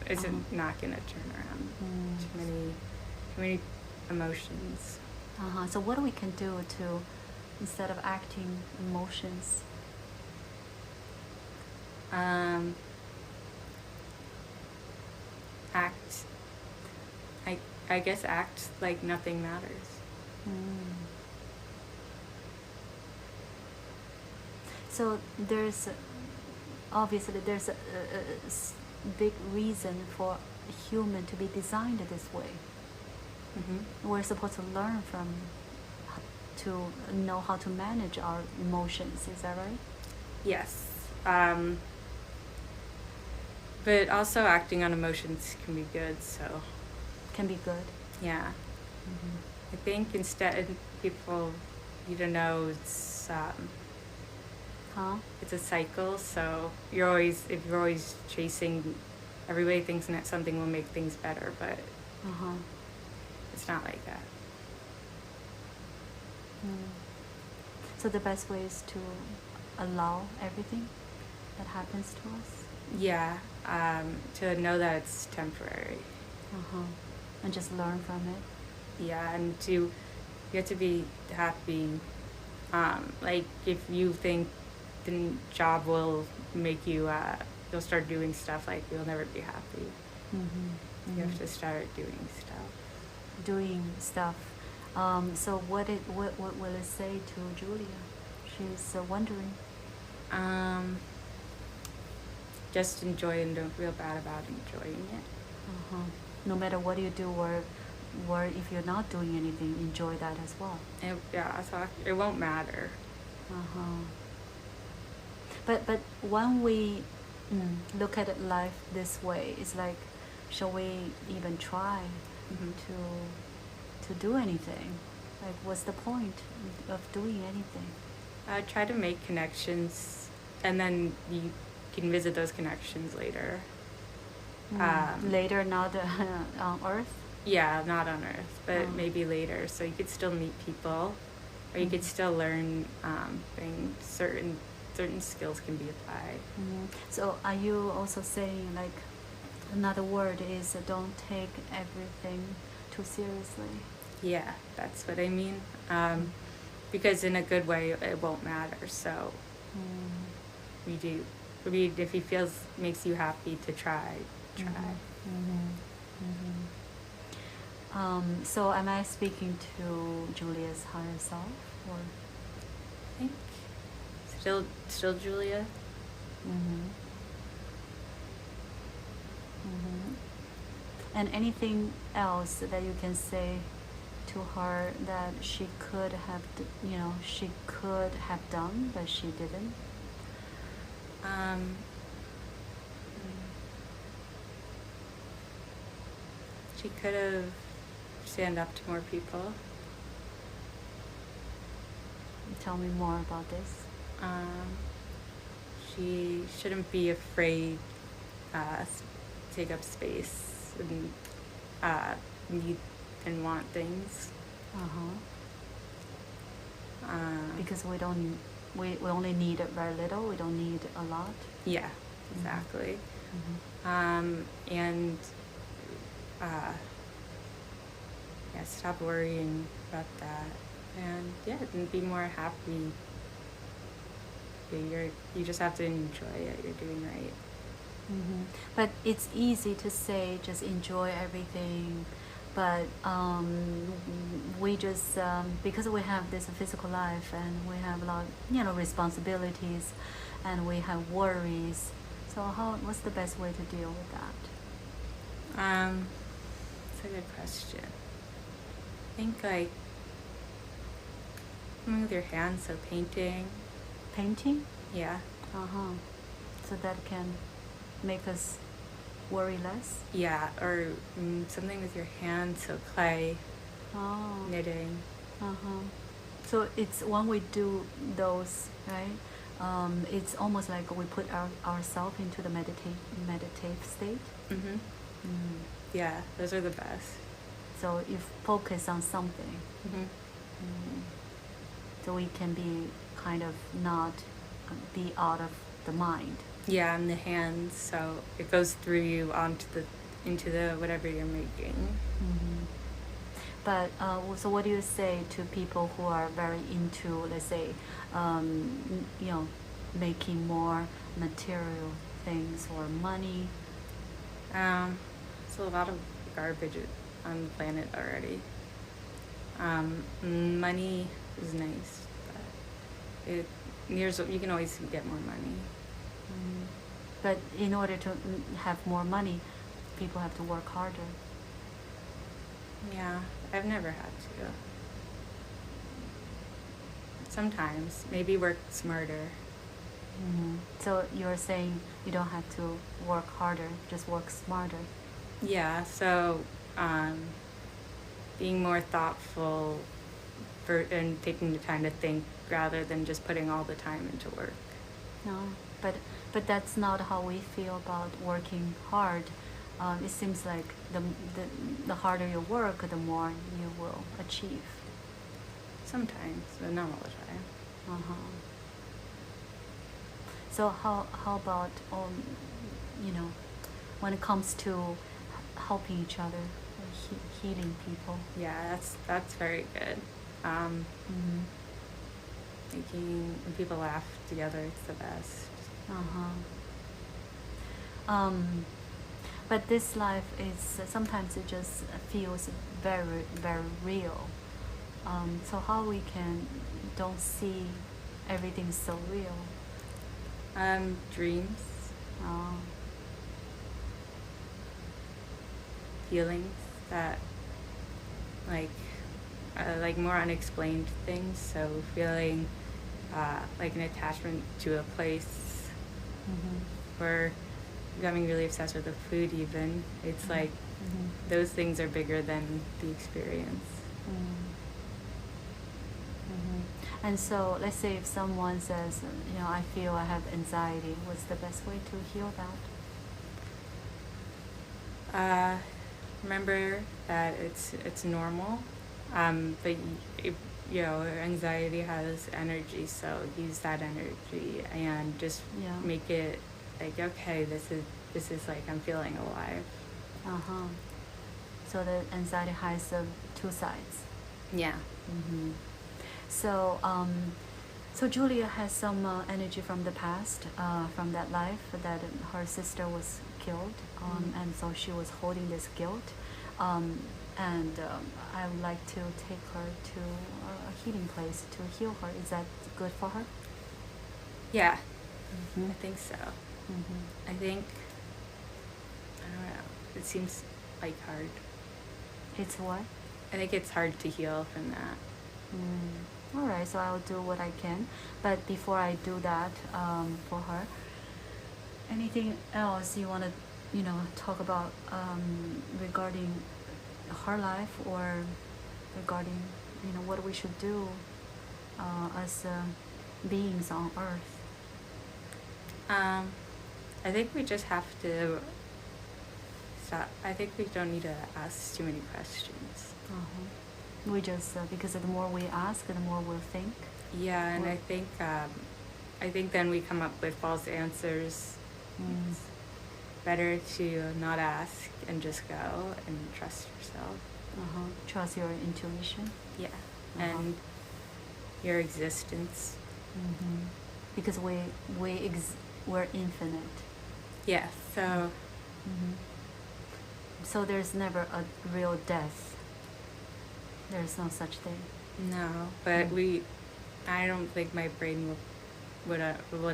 it's not going to turn around too many emotions. So what we can do to, instead of acting emotions? I guess act like nothing matters. So obviously there's a big reason for a human to be designed this way. We're supposed to learn to know how to manage our emotions. Is that right? Yes. But also acting on emotions can be good, so. Can be good. Yeah. I think instead people need to know it's a cycle, so if you're always chasing, everybody thinks that something will make things better, but it's not like that. So the best way is to allow everything that happens to us? Yeah, to know that it's temporary. And just learn from it? Yeah, and you have to be happy. Like if you think the job will make you, you'll start doing stuff, like you'll never be happy. You have to start doing stuff. So what will it say to Julia? She's wondering. Just enjoy and don't feel bad about enjoying it. No matter what you do, or if you're not doing anything, enjoy that as well. So it won't matter. But when we look at life this way, it's like, shall we even try to do anything? Like, what's the point of doing anything? Try to make connections, and then you can visit those connections later. Later, not on Earth. Yeah, not on Earth, but Oh. maybe later. So you could still meet people, or you could still learn things. Certain skills can be applied. So are you also saying, like, another word is don't take everything too seriously? Yeah, that's what I mean. Because in a good way, it won't matter. So we do. If he makes you happy to try. So am I speaking to Julia's higher self, or? I think still Julia. And anything else that you can say to her that she could have, she could have done, but she didn't? She could have stand up to more people. Tell me more about this. She shouldn't be afraid to take up space and need and want things. Because we only need very little. We don't need a lot. Yeah, exactly. Stop worrying about that, and and be more happy. You just have to enjoy it. You're doing right. But it's easy to say just enjoy everything, but we just because we have this physical life and we have a lot responsibilities, and we have worries. So what's the best way to deal with that? It's a good question. I think like something with your hands, so painting. Painting? Yeah. So that can make us worry less? Yeah, or something with your hands, so clay, knitting. So it's when we do those, right? It's almost like we put ourselves into the meditative state. Yeah, those are the best. So you focus on something. So we can be kind of not be out of the mind. Yeah, and the hands, so it goes through you into the whatever you're making. But so what do you say to people who are very into, let's say, making more material things or money? There's a lot of garbage on the planet already. Money is nice, but you can always get more money. But in order to have more money, people have to work harder. Yeah, I've never had to. Sometimes, maybe work smarter. So you're saying you don't have to work harder, just work smarter. Yeah, so being more thoughtful and taking the time to think rather than just putting all the time into work. No, but that's not how we feel about working hard. It seems like the harder you work, the more you will achieve. Sometimes, but not all the time. So how about when it comes to helping each other or healing people? Yeah, that's very good. Making when people laugh together, it's the best. But this life is sometimes it just feels very, very real. So how we don't see everything so real? Dreams, feelings that like more unexplained things. So feeling like an attachment to a place, or becoming really obsessed with the food even. It's like those things are bigger than the experience. And so let's say if someone says, I feel I have anxiety, what's the best way to heal that? Remember that it's normal, but you know, anxiety has energy, so use that energy and just Yeah. make it like, okay, this is like I'm feeling alive. Uh-huh. So the anxiety has two sides. Yeah. Mm-hmm. So, so Julia has some energy from the past, from that life that her sister was killed, and so she was holding this guilt, and I would like to take her to a healing place to heal her. Is that good for her? Yeah. Mm-hmm. I think so. Mm-hmm. I think, I don't know, it seems like hard. It's what? I think it's hard to heal from that. All right, so I'll do what I can. But before I do that for her, anything else you want to, talk about regarding her life, or regarding, what we should do as beings on Earth? I think we just have to stop. I think we don't need to ask too many questions. We just because the more we ask, the more we'll think. Yeah, and Well- I think then we come up with false answers. It's better to not ask and just go and trust yourself. Trust your intuition. Yeah, and your existence. Because we're infinite. Yeah, so So there's never a real death. There's no such thing. no, but I don't think my brain would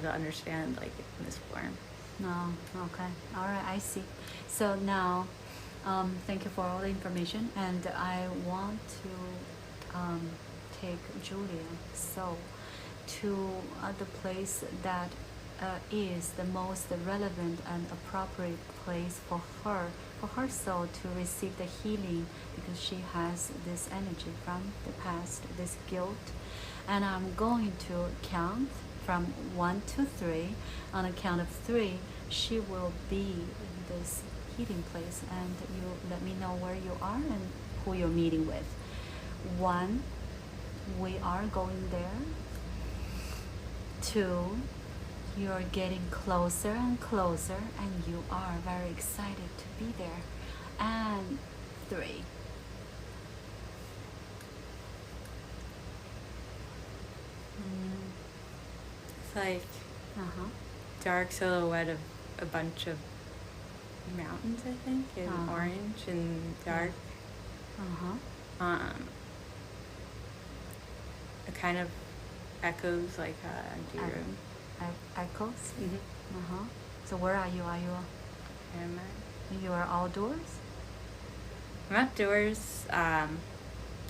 understand like in this form. No, okay. All right, I see. So now, thank you for all the information, and I want to take Julia to the place that is the most relevant and appropriate place for her soul to receive the healing, because she has this energy from the past, this guilt. And I'm going to count from 1 to 3. On the count of 3, she will be in this healing place, and you let me know where you are and who you're meeting with. 1, we are going there. 2, you're getting closer and closer, and you are very excited to be there. And 3. It's like Uh-huh. dark silhouette of a bunch of mountains, I think, in orange and dark. Uh-huh. It kind of echoes like an empty room. Echoes? Mm-hmm. Uh-huh. So where are you? Am I? You are outdoors? I'm outdoors.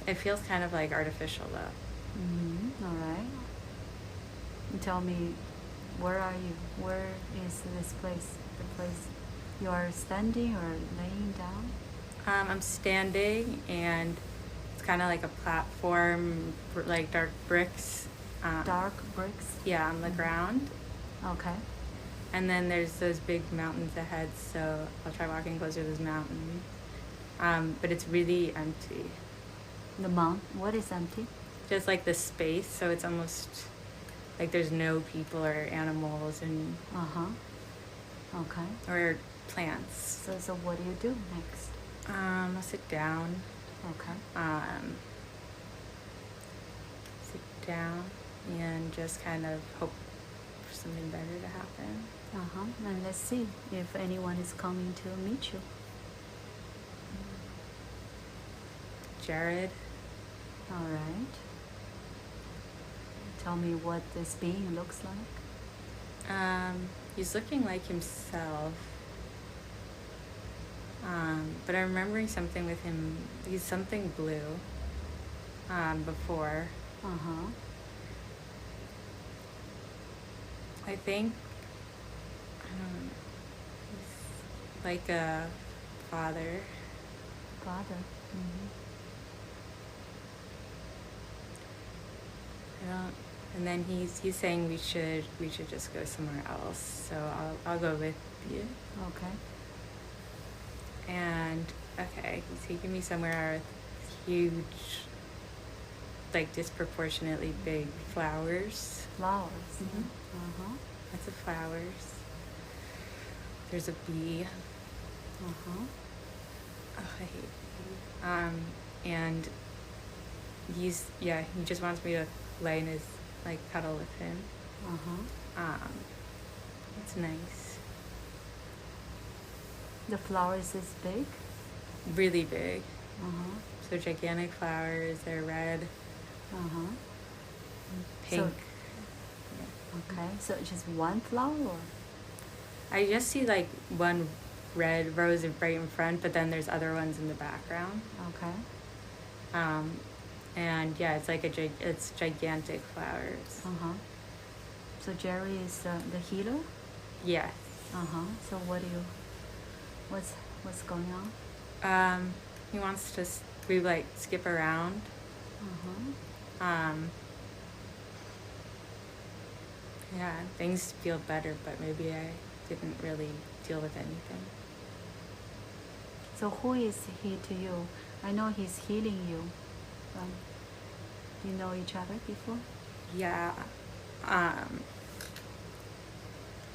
It feels kind of like artificial though. All right. Tell me, where are you? Where is this place? The place you are standing or laying down? I'm standing, and it's kind of like a platform, like dark bricks. Dark bricks? Yeah, on the ground. Okay. And then there's those big mountains ahead, so I'll try walking closer to those mountains. But it's really empty. The mount, what is empty? Just like the space, so it's almost like there's no people or animals and Okay. or plants. So what do you do next? I'll sit down. Okay. Sit down and just kind of hope for something better to happen. And let's see if anyone is coming to meet you. Jared. All right. Tell me what this being looks like. He's looking like himself. But I'm remembering something with him. He's something blue. Before. I think, he's like a father. Father. And then he's saying we should just go somewhere else. So I'll go with you. Okay. And okay, he's taking me somewhere with huge, like disproportionately big flowers. Flowers. Mhm. Uh-huh. Lots of flowers. There's a bee. Uh-huh. Oh, I hate bees. And he just wants me to lay in his, like, cuddle with him. Uh-huh. It's nice. The flowers is big? Really big. Uh-huh. So gigantic flowers. They're red, Uh-huh. pink. So, okay. So just one flower or? I just see like one red rose right in front, but then there's other ones in the background. Okay. And yeah, it's like it's gigantic flowers. Uh-huh. So Jerry is the healer? Yes. Uh-huh. So what's going on? He wants to we like skip around. Uh-huh. Yeah, things feel better, but maybe I didn't really deal with anything. So who is he to you? I know he's healing you. Do you know each other before? Yeah.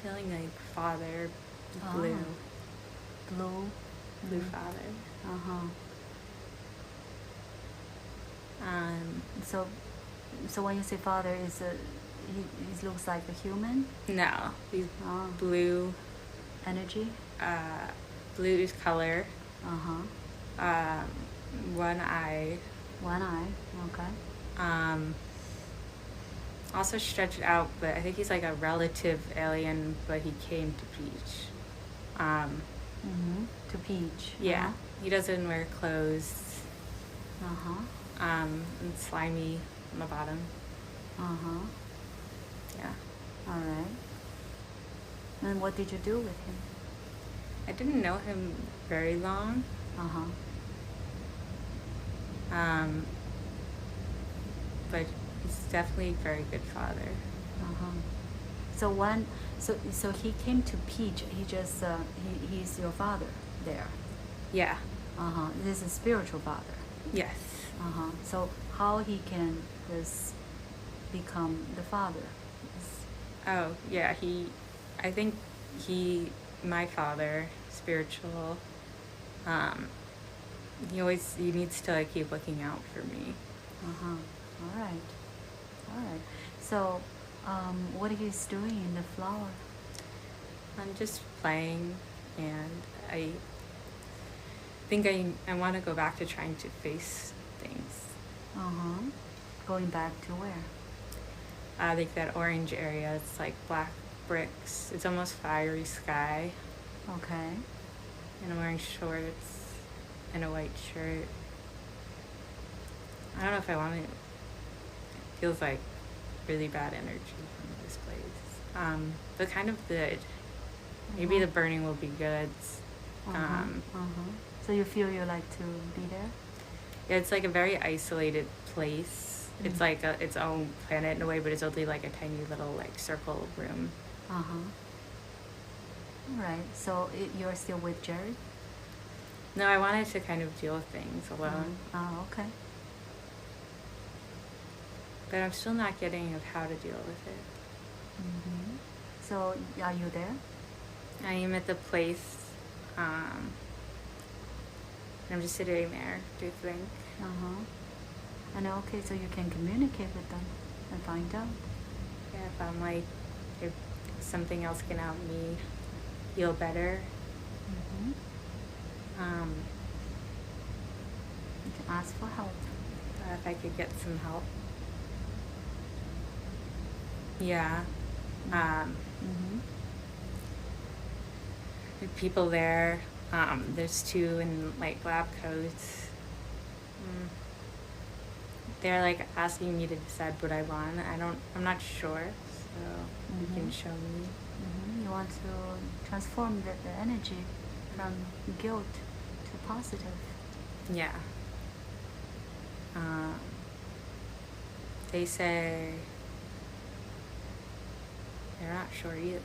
Feeling like father, blue. Blue? Blue father. Uh-huh. So when you say father, he looks like a human? No, he's Oh. blue. Energy? Blue is color. Uh-huh. One eye. One eye, okay. Also stretched out, but I think he's like a relative alien, but he came to Peach. To Peach. Yeah, he doesn't wear clothes. Uh-huh. And slimy on the bottom. Uh-huh. Yeah. All right. And what did you do with him? I didn't know him very long. Uh-huh. But he's definitely a very good father. Uh-huh. So he came to Peach. He just he's your father there. Yeah. Uh-huh. This is spiritual father. Yes. Uh-huh. So how he can just become the father? Oh, yeah, I think my father, spiritual, he needs to like keep looking out for me. Uh-huh. All right. All right. So, what he's doing in the flower? I'm just playing, and I think I want to go back to trying to face things. Uh-huh. Going back to where? Like that orange area, it's like black bricks. It's almost fiery sky. Okay. And I'm wearing shorts and a white shirt. I don't know if I want to. It feels like really bad energy from this place. But kind of good. Maybe the burning will be good. So you feel you like to be there? Yeah, it's like a very isolated place. It's like its own planet in a way, but it's only like a tiny little like circle room. Uh-huh. All right. So you're still with Jerry? No, I wanted to kind of deal with things alone. Oh, okay. But I'm still not getting of how to deal with it. So are you there? I am at the place. And I'm just sitting there, do you think? Uh-huh. And okay, so you can communicate with them and find out. Yeah, if I'm like, if something else can help me feel better. You can ask for help. If I could get some help. Yeah. The people there, there's two in like lab coats. They're like asking me to decide what I want. I'm not sure, so you can show me. You want to transform the energy from guilt to positive. Yeah. They say they're not sure either.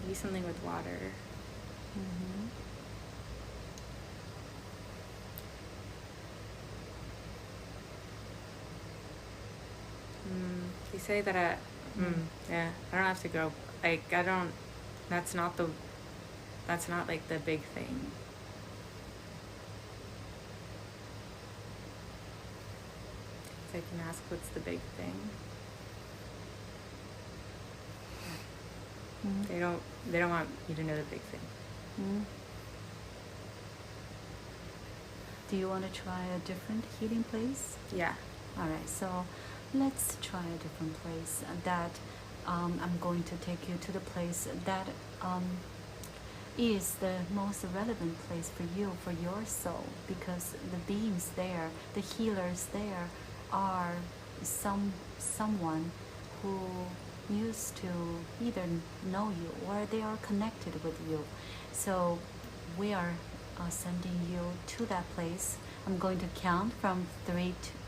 maybe something with water. Mm-hmm. They say that yeah, I don't have to go, like, that's not like the big thing. If I can ask, what's the big thing? Mm-hmm. They don't want you to know the big thing. Mm-hmm. Do you want to try a different healing place? Yeah. All right, so let's try a different place that I'm going to take you to the place that is the most relevant place for you, for your soul, because the beings there, the healers there, are someone who used to either know you or they are connected with you. So we are sending you to that place. I'm going to count from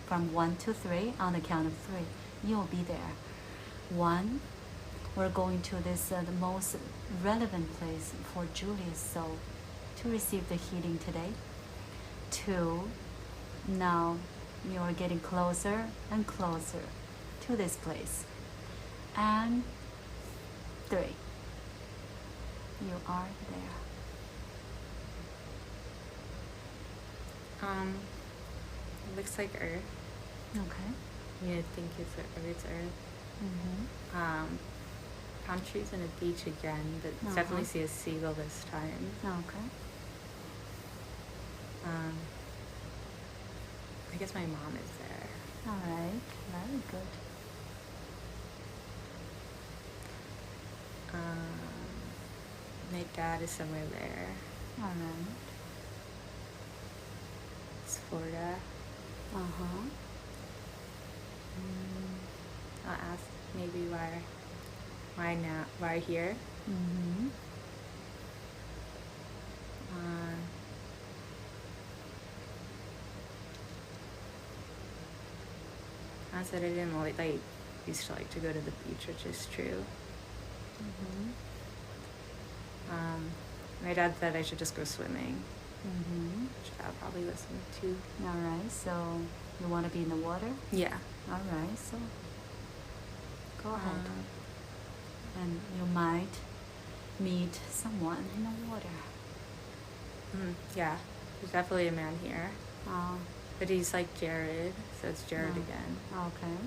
1 to 3. On the count of 3, you'll be there. 1, we're going to this the most relevant place for Julia's soul to receive the healing today. 2, now you're getting closer and closer to this place. And 3, you are there. It looks like Earth. Okay. You think it's Earth. Mm-hmm. Palm trees and a beach again, but definitely see a seagull this time. Okay. I guess my mom is there. All right. Very good. My dad is somewhere there. All right. It's Florida. Uh-huh. I'll ask maybe why here? Mm-hmm. I said I didn't like used to like to go to the beach, which is true. Mm-hmm. My dad said I should just go swimming, Mm-hmm. which I'll probably listen to. All right. So you want to be in the water? Yeah. All right. So go ahead. And you might meet someone in the water. Yeah. There's definitely a man here. Oh. But he's like Jared, so it's Jared Oh. again. Okay.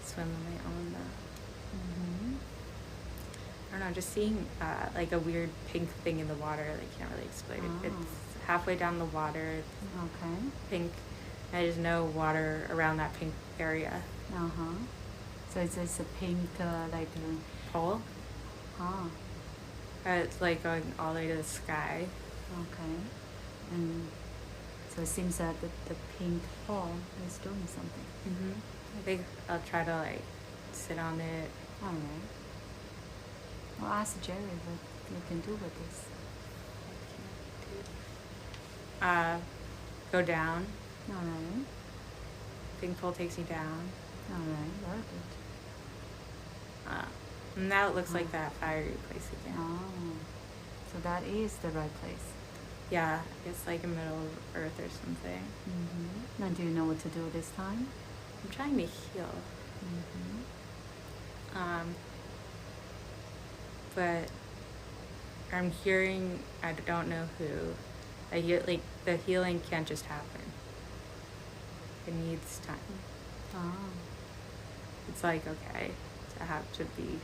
Swim on my own though. Mm-hmm. I don't know, just seeing like a weird pink thing in the water, like can't really explain it. It's halfway down the water, it's Okay. pink. I just know water around that pink area. Uh-huh. So it's a pink, like, Pole? ah, It's like going all the way to the sky. okay. And so it seems that the pink ball is doing something. Mm-hmm. I think I'll try to like sit on it. All right. Well, ask Jerry what you can do with this. Go down. All right. Pink pole takes me down. All right. Very good. And now it looks like that fiery place again. Oh. So that is the right place. Yeah, it's like in the middle of Earth or something. Mm-hmm. And do you know what to do this time? I'm trying to heal. Mm-hmm. But I'm hearing, I don't know who. I hear like the healing can't just happen. It needs time. Oh. It's like, okay, I have to be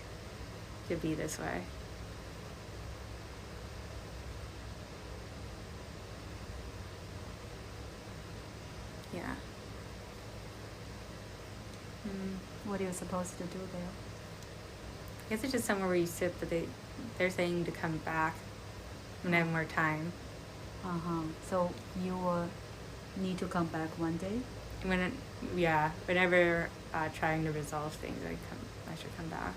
this way. Yeah. What are you supposed to do there? I guess it's just somewhere where you sit, but they're saying to come back when I have more time. Uh-huh. So you will need to come back one day? Whenever trying to resolve things, I should come back.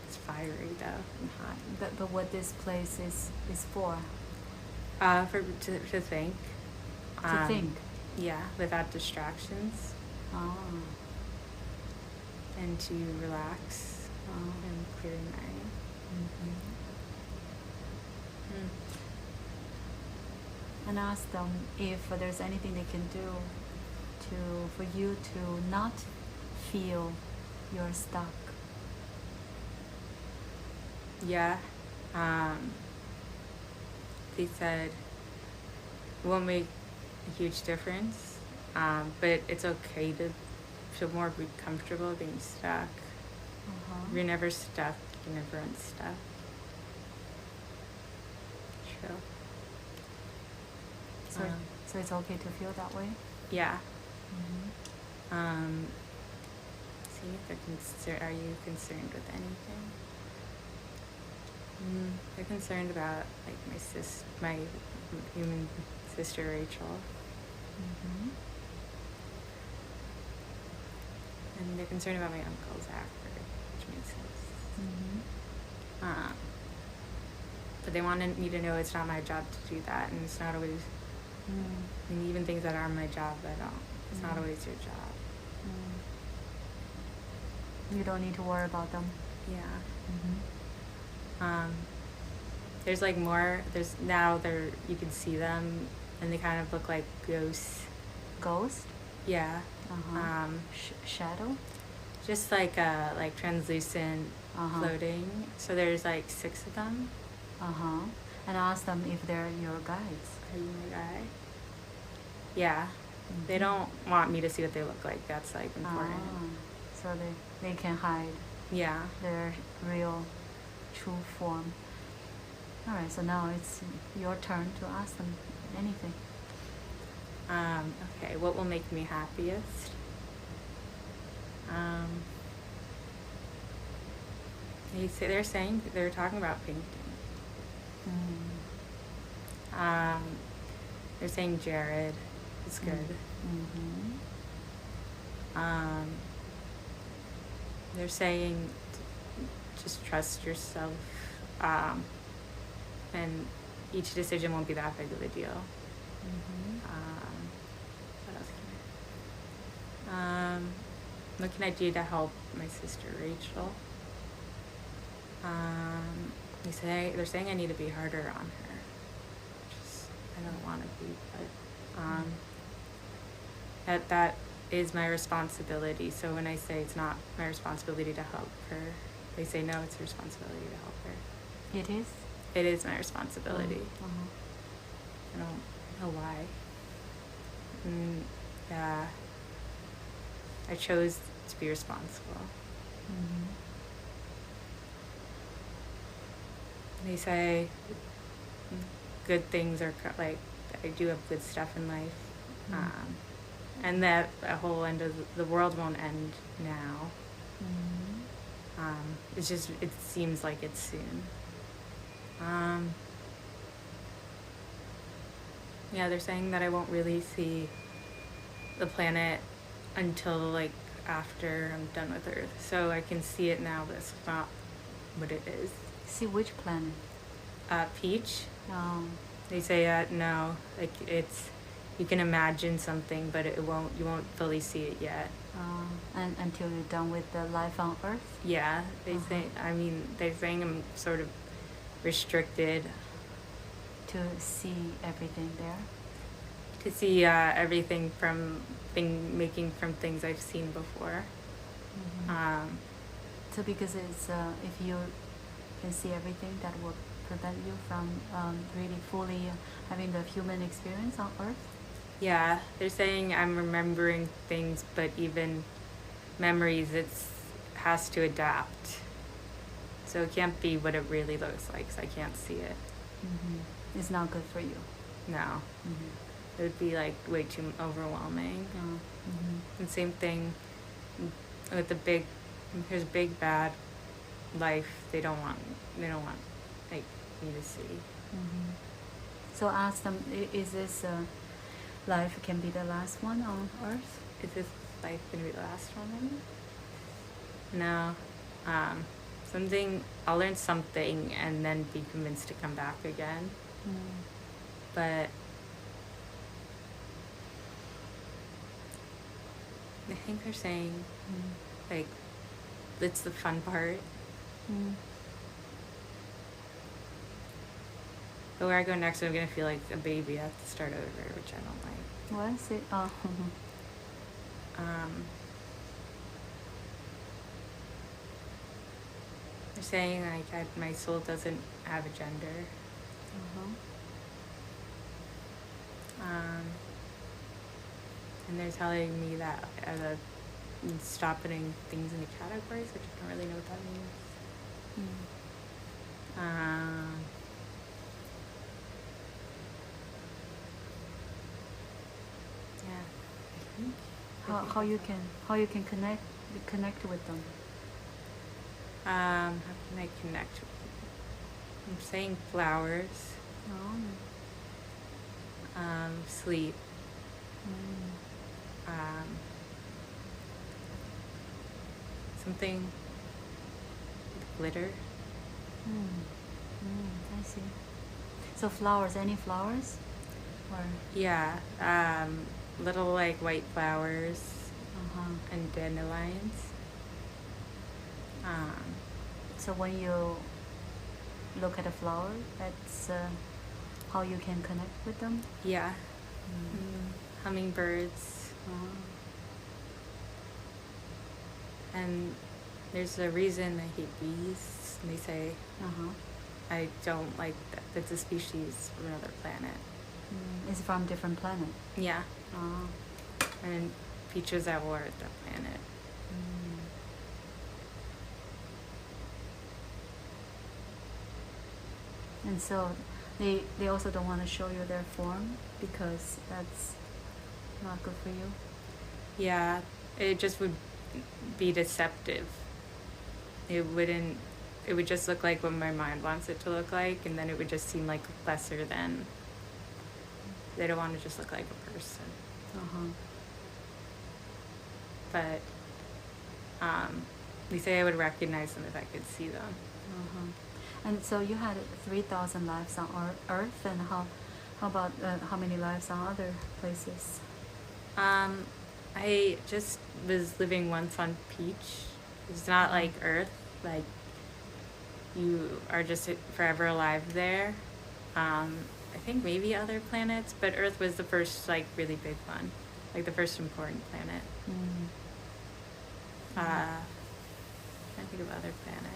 It's fiery though and hot. But what this place is for? To think. To think? Yeah, without distractions. Oh. and to relax and clear your mind. And ask them if there's anything they can do for you to not feel you're stuck. Yeah. They said it won't make a huge difference, but it's okay to feel more comfortable being stuck. If you're never stuck, you're never unstuck. True. So it's okay to feel that way? Yeah. See if they're are you concerned with anything? They're concerned about like my human sister Rachel. And they're concerned about my uncle Zachary, which makes sense. But they wanted me to know it's not my job to do that, and it's not always. And even things that are my job, it's not always your job. You don't need to worry about them. Yeah. There's like more. There's now you can see them, and they kind of look like ghosts. Ghost? Yeah. Shadow? Just like translucent, floating. So there's like 6 of them. And ask them if they're your guides. Are you my guy? Yeah. They don't want me to see what they look like. That's like important. So they can hide their real true form. Alright, so now it's your turn to ask them anything. Okay, what will make me happiest? They're talking about painting. They're saying Jared is good. They're saying just trust yourself, and each decision won't be that big of a deal. What else what can I do to help my sister Rachel? They're saying I need to be harder on her. I don't want to be, but that is my responsibility. So when I say it's not my responsibility to help her, they say no, it's your responsibility to help her. It is? It is my responsibility. I don't know why. Yeah, I chose to be responsible. They say good things are like I do have good stuff in life, and that the whole end of the world won't end now. It's just it seems like it's soon. Yeah, they're saying that I won't really see the planet until like after I'm done with Earth. So I can see it now, but it's not what it is. See which planet? Peach. They say no, like it's you can imagine something, but you won't fully see it yet. And until you're done with the life on Earth? Yeah, they say. I mean, they're saying I'm sort of restricted to see everything there. To see everything from making from things I've seen before. So because it's if you can see everything, that will prevent you from really fully having the human experience on Earth? Yeah, they're saying I'm remembering things, but even memories, has to adapt. So it can't be what it really looks like, because I can't see it. It's not good for you. No. It would be like way too overwhelming. And same thing with here's big bad life. They don't want like me to see. So ask them, is this life can be the last one on Earth? Is this life gonna be the last one? No. I'll learn something and then be convinced to come back again. But I think they're saying like it's the fun part. But where I go next, I'm gonna feel like a baby. I have to start over, which I don't like. What is it? Oh. They're saying like my soul doesn't have a gender. And they're telling me that stop putting things into categories, which I don't really know what that means. Yeah, I think. How you can connect with them? How can I connect with them? I'm saying flowers. Sleep. Something with glitter. I see. So flowers, any flowers? Or Yeah, little like white flowers and dandelions. So when you look at a flower, that's how you can connect with them? Yeah. Hummingbirds. And there's a reason I hate bees. They say I don't like that. It's a species from another planet. It's from different planet. Yeah. And features that war at that planet. And so they also don't want to show you their form because that's not good for you. Yeah, it just would be deceptive. It would just look like what my mind wants it to look like, and then it would just seem like lesser than. They don't want to just look like a person. But they say I would recognize them if I could see them. And so you had 3,000 lives on Earth, and how about how many lives on other places? I just was living once on Peach. It's not like Earth, like you are just forever alive there. I think maybe other planets, but Earth was the first like really big one, like the first important planet. I think of other planets.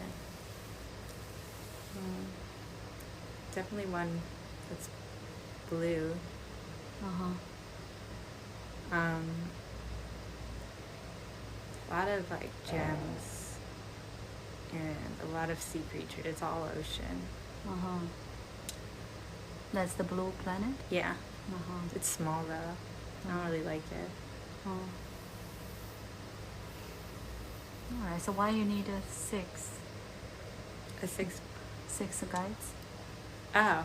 Definitely one that's blue. A lot of like gems and a lot of sea creatures. It's all ocean. That's the blue planet? Yeah. It's small though. I don't really like it. Alright, so why you need a 6? A 6? 6 guides? Oh. I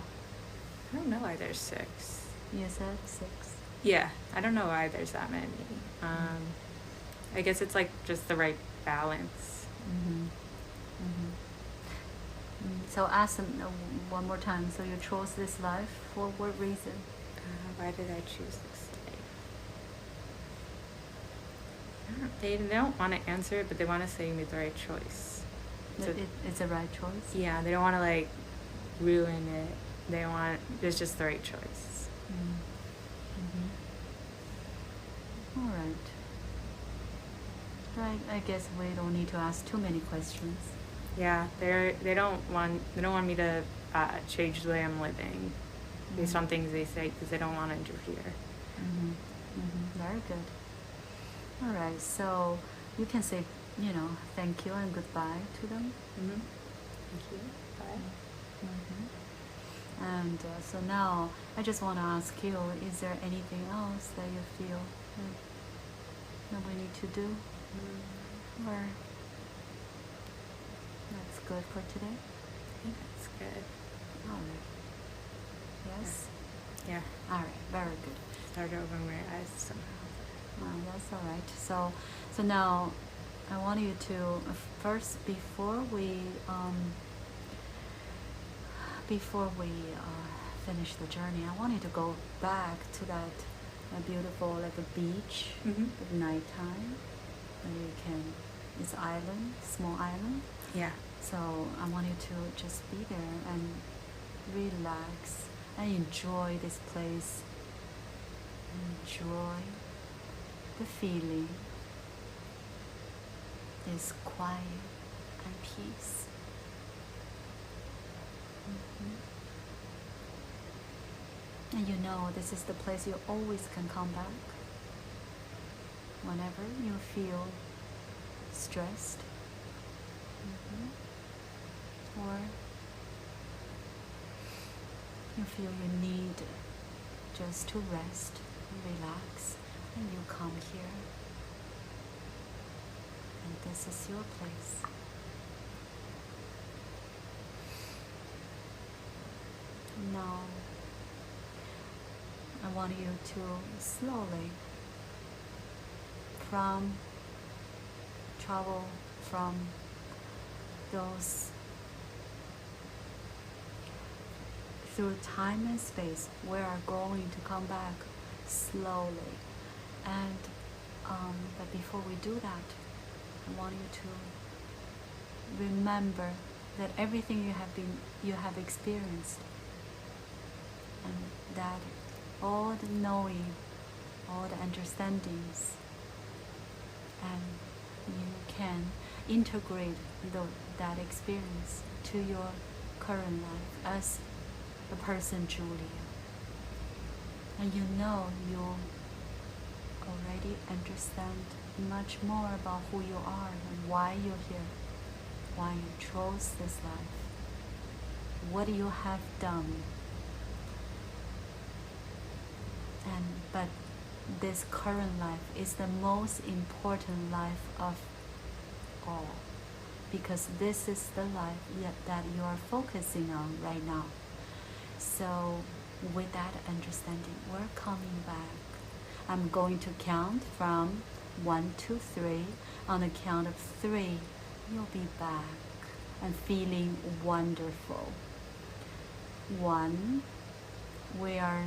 don't know why there's 6. You said 6. Yeah. I don't know why there's that many. I guess it's like just the right balance. So ask them one more time. So you chose this life for what reason? Why did I choose this life? They don't want to answer it, but they want to say you made the right choice. It's a right choice? Yeah, they don't want to like ruin it. It's just the right choice. All right. I guess we don't need to ask too many questions. Yeah, they don't want me to change the way I'm living based on things they say because they don't want to interfere. Very good. All right, so you can say, thank you and goodbye to them. Thank you. Bye. And so now I just want to ask you, is there anything else that you feel that we need to do? Or that's good for today? I think that's good. All right. Yes? Yeah. All right, very good. Start over my eyes somehow. That's all right. So now I want you to first before we finish the journey, I want you to go back to that beautiful like a beach at nighttime, and you can It's island, small island. Yeah. So I want you to just be there and relax and enjoy this place. Enjoy the feeling, this quiet and peace. And you know this is the place you always can come back whenever you feel stressed, or you feel you need just to rest, relax, and you come here. And this is your place. Now, I want you to slowly travel from those through time and space. We are going to come back slowly, and but before we do that, I want you to remember that everything you have experienced, and that all the knowing, all the understandings, and you can integrate that experience to your current life as a person, Julia. And you know you already understand much more about who you are and why you're here, why you chose this life, what you have done. But this current life is the most important life of all, because this is the life that you are focusing on right now. So with that understanding, we're coming back. I'm going to count from 1 to 3. On the count of 3, you'll be back and feeling wonderful. 1, we are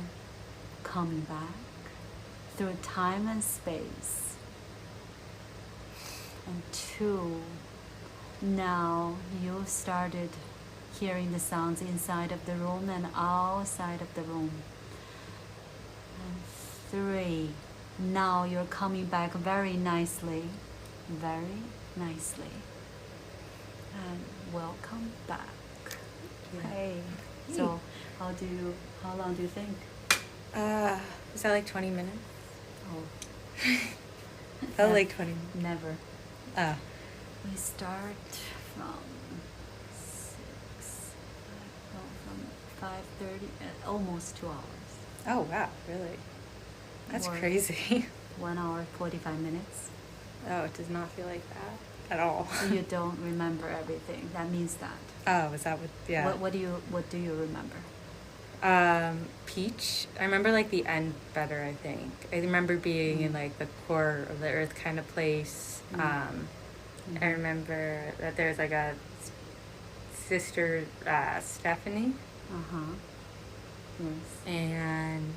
coming back through time and space. And 2, now you started hearing the sounds inside of the room and outside of the room. And 3, now you're coming back very nicely, very nicely. And welcome back. Yeah. Hey. So how long do you think? Was that like 20 minutes? Oh. Felt like 20 minutes. Never. Oh. We start from 6, from 5:30, almost 2 hours. Oh, wow, really? That's Or crazy. 1 hour, 45 minutes. Oh, it does not feel like that at all. So you don't remember everything. That means that. Oh, is that what, yeah. What do you remember? Peach. I remember like the end better, I think. I remember being in like the core of the earth kind of place. I remember that there's like a sister, Stephanie. Yes. And,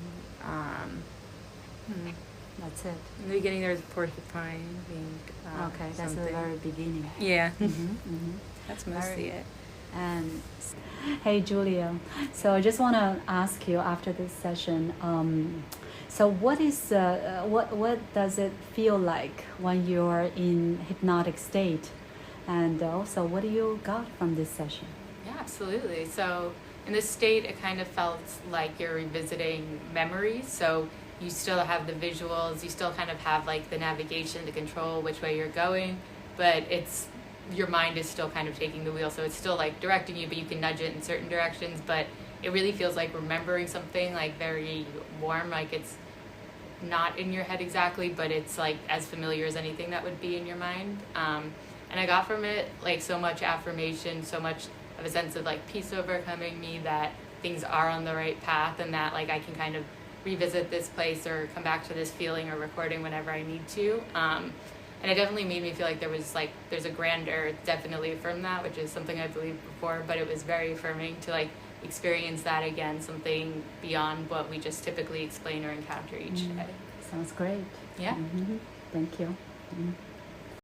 That's it. in the beginning there was a porcupine, I think. Okay, that's something. the very beginning. Yeah. Very- That's mostly it. And hey, Julia. So I just want to ask you after this session. So what is what does it feel like when you're in hypnotic state, and also what do you got from this session? Yeah, absolutely. So in this state, it kind of felt like you're revisiting memories. So you still have the visuals, you still kind of have like the navigation to control which way you're going, but it's your mind is still kind of taking the wheel. So it's still like directing you, but you can nudge it in certain directions. But it really feels like remembering something like very warm, like it's not in your head exactly, but it's like as familiar as anything that would be in your mind. And I got from it like so much affirmation, so much of a sense of like peace overcoming me, that things are on the right path, and that like I can kind of revisit this place or come back to this feeling or recording whenever I need to. And it definitely made me feel like there's a grandeur, definitely affirmed that, which is something I believed before, but it was very affirming to like experience that again, something beyond what we just typically explain or encounter each day. Sounds great. Yeah. Thank you.